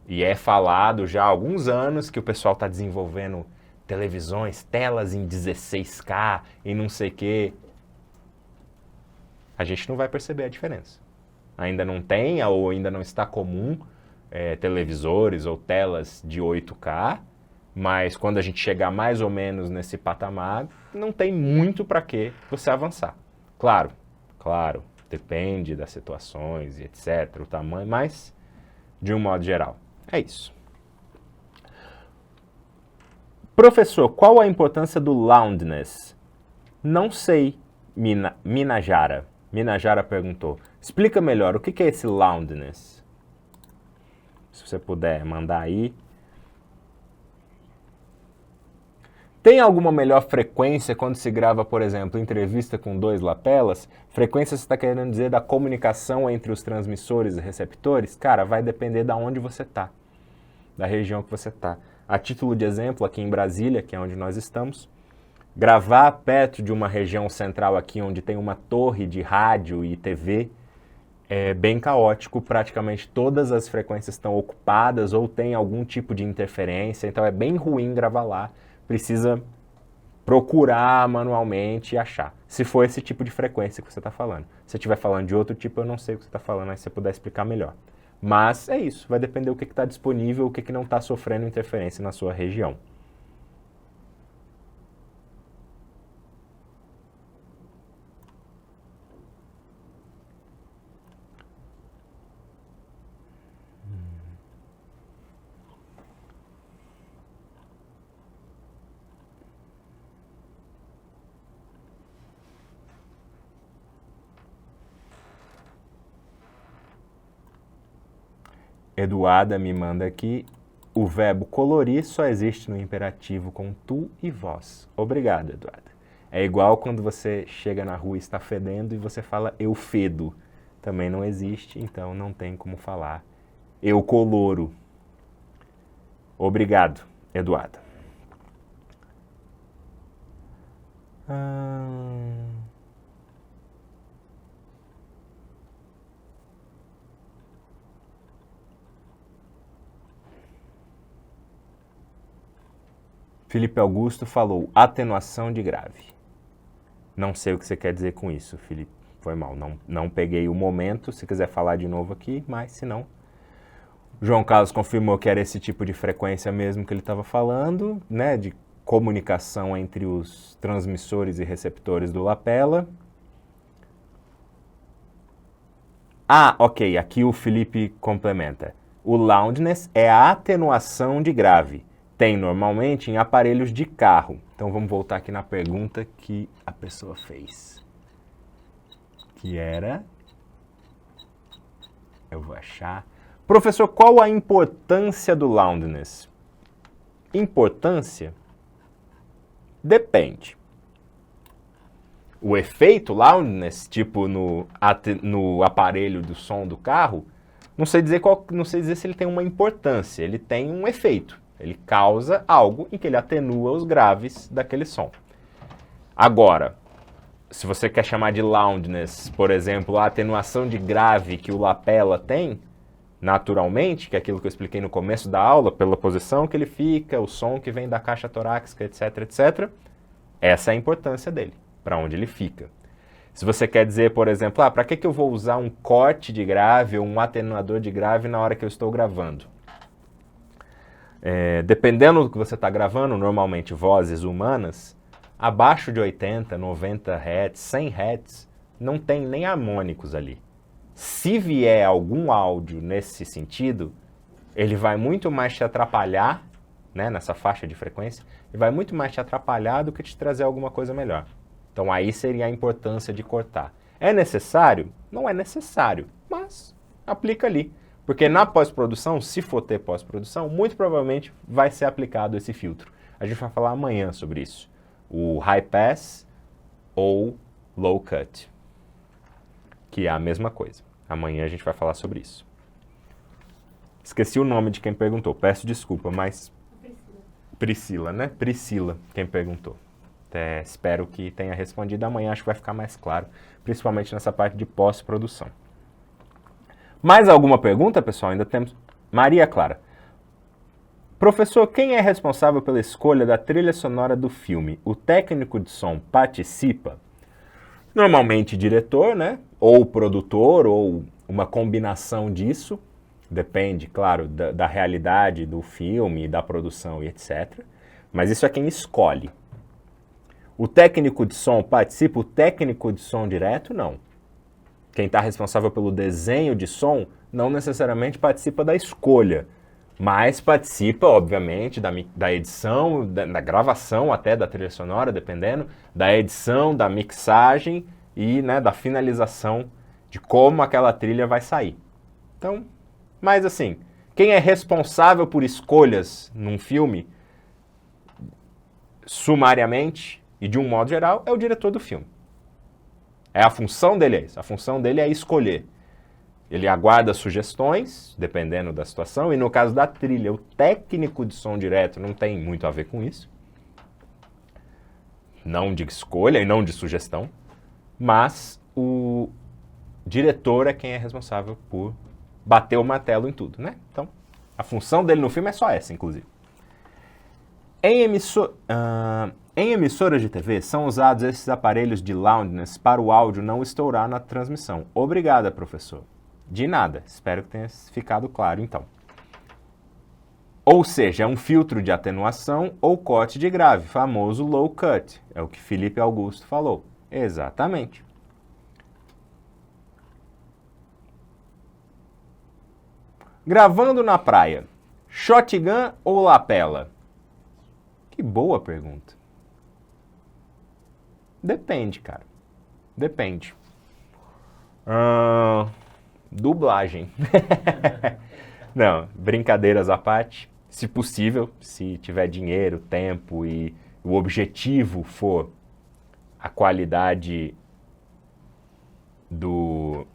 E é falado já há alguns anos que o pessoal está desenvolvendo televisões, telas em 16K e não sei o quê. A gente não vai perceber a diferença. Ainda não tem ou ainda não está comum televisores ou telas de 8K, mas quando a gente chegar mais ou menos nesse patamar, não tem muito para que você avançar. Claro, depende das situações e etc, o tamanho, mas de um modo geral, é isso. Professor, qual a importância do loudness? Não sei, Minajara. Minajara perguntou. Explica melhor, o que é esse loudness? Se você puder mandar aí. Tem alguma melhor frequência quando se grava, por exemplo, entrevista com 2 lapelas? Frequência você está querendo dizer da comunicação entre os transmissores e receptores? Cara, vai depender de onde você está, da região que você está. A título de exemplo, aqui em Brasília, que é onde nós estamos, gravar perto de uma região central aqui, onde tem uma torre de rádio e TV, é bem caótico, praticamente todas as frequências estão ocupadas ou tem algum tipo de interferência, então é bem ruim gravar lá. Precisa procurar manualmente e achar. Se for esse tipo de frequência que você está falando. Se você estiver falando de outro tipo, eu não sei o que você está falando, aí se você puder explicar melhor. Mas é isso, vai depender do que está disponível, o que não está sofrendo interferência na sua região. Eduarda me manda aqui, o verbo colorir só existe no imperativo com tu e vós. Obrigado, Eduarda. É igual quando você chega na rua e está fedendo e você fala eu fedo. Também não existe, então não tem como falar eu coloro. Obrigado, Eduarda. Felipe Augusto falou atenuação de grave. Não sei o que você quer dizer com isso, Felipe. Foi mal, não peguei o momento. Se quiser falar de novo aqui, mas se não... João Carlos confirmou que era esse tipo de frequência mesmo que ele estava falando, né? De comunicação entre os transmissores e receptores do lapela. Ah, ok. Aqui o Felipe complementa. O loudness é a atenuação de grave. Tem normalmente em aparelhos de carro. Então vamos voltar aqui na pergunta que a pessoa fez. Que era... Eu vou achar... Professor, qual a importância do loudness? Importância? Depende. O efeito loudness, tipo no aparelho do som do carro, não sei dizer se ele tem uma importância, ele tem um efeito. Ele causa algo em que ele atenua os graves daquele som. Agora, se você quer chamar de loudness, por exemplo, a atenuação de grave que o lapela tem, naturalmente, que é aquilo que eu expliquei no começo da aula, pela posição que ele fica, o som que vem da caixa torácica, etc, etc, essa é a importância dele, para onde ele fica. Se você quer dizer, por exemplo, para que eu vou usar um corte de grave ou um atenuador de grave na hora que eu estou gravando? Dependendo do que você está gravando, normalmente vozes humanas, abaixo de 80, 90 Hz, 100 Hz, não tem nem harmônicos ali. Se vier algum áudio nesse sentido, ele vai muito mais te atrapalhar, né, nessa faixa de frequência, ele vai muito mais te atrapalhar do que te trazer alguma coisa melhor. Então aí seria a importância de cortar. É necessário? Não é necessário, mas aplica ali. Porque na pós-produção, se for ter pós-produção, muito provavelmente vai ser aplicado esse filtro. A gente vai falar amanhã sobre isso. O high pass ou low cut, que é a mesma coisa. Amanhã a gente vai falar sobre isso. Esqueci o nome de quem perguntou, peço desculpa, mas... Priscila, né? Priscila, quem perguntou. Espero que tenha respondido. Amanhã acho que vai ficar mais claro, principalmente nessa parte de pós-produção. Mais alguma pergunta, pessoal? Ainda temos... Maria Clara. Professor, quem é responsável pela escolha da trilha sonora do filme? O técnico de som participa? Normalmente diretor, né? Ou produtor, ou uma combinação disso. Depende, claro, da realidade do filme, da produção e etc. Mas isso é quem escolhe. O técnico de som participa? O técnico de som direto, não. Quem está responsável pelo desenho de som não necessariamente participa da escolha, mas participa, obviamente, da edição, da gravação até da trilha sonora, dependendo, da edição, da mixagem e, né, da finalização de como aquela trilha vai sair. Então, mas assim, quem é responsável por escolhas num filme, sumariamente e de um modo geral, é o diretor do filme. A função dele é isso, a função dele é escolher. Ele aguarda sugestões, dependendo da situação, e no caso da trilha, o técnico de som direto não tem muito a ver com isso. Não de escolha e não de sugestão, mas o diretor é quem é responsável por bater o martelo em tudo, né? Então, a função dele no filme é só essa, inclusive. Em emissoras de TV, são usados esses aparelhos de loudness para o áudio não estourar na transmissão. Obrigada, professor. De nada. Espero que tenha ficado claro, então. Ou seja, é um filtro de atenuação ou corte de grave, famoso low cut. É o que Felipe Augusto falou. Exatamente. Gravando na praia, shotgun ou lapela? Que boa pergunta. Depende, cara. Depende. Dublagem. Não, brincadeiras à parte. Se possível, se tiver dinheiro, tempo e o objetivo for a qualidade do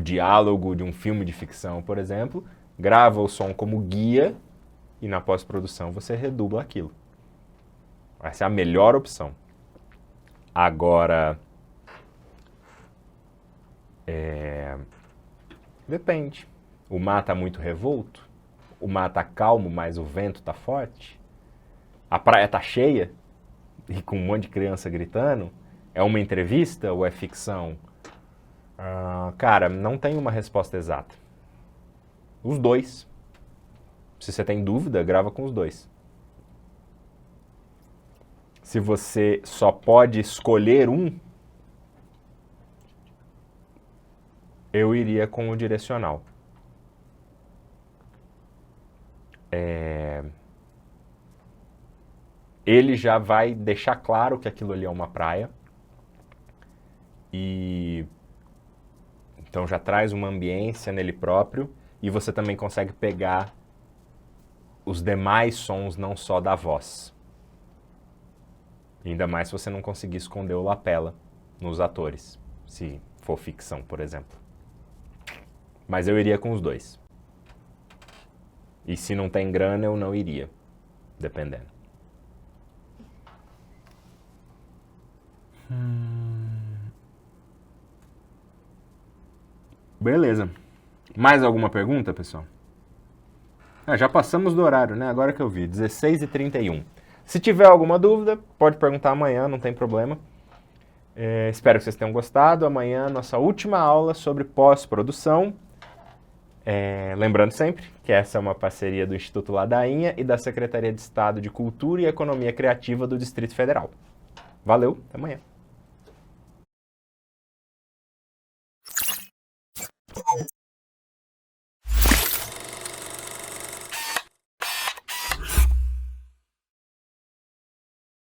diálogo de um filme de ficção, por exemplo, grava o som como guia e na pós-produção você redubla aquilo. Essa é a melhor opção. Agora, depende. O mar está muito revolto, o mar está calmo, mas o vento está forte, a praia está cheia e com um monte de criança gritando, é uma entrevista ou é ficção? Cara, não tem uma resposta exata. Os dois. Se você tem dúvida, grava com os dois. Se você só pode escolher um, eu iria com o direcional. Ele já vai deixar claro que aquilo ali é uma praia. E então já traz uma ambiência nele próprio. E você também consegue pegar os demais sons, não só da voz. Ainda mais se você não conseguir esconder o lapela nos atores, se for ficção, por exemplo. Mas eu iria com os dois. E se não tem grana, eu não iria, dependendo. Beleza. Mais alguma pergunta, pessoal? Já passamos do horário, né? Agora que eu vi, 16h31. Se tiver alguma dúvida, pode perguntar amanhã, não tem problema. Espero que vocês tenham gostado. Amanhã, nossa última aula sobre pós-produção. Lembrando sempre que essa é uma parceria do Instituto Ladainha e da Secretaria de Estado de Cultura e Economia Criativa do Distrito Federal. Valeu, até amanhã.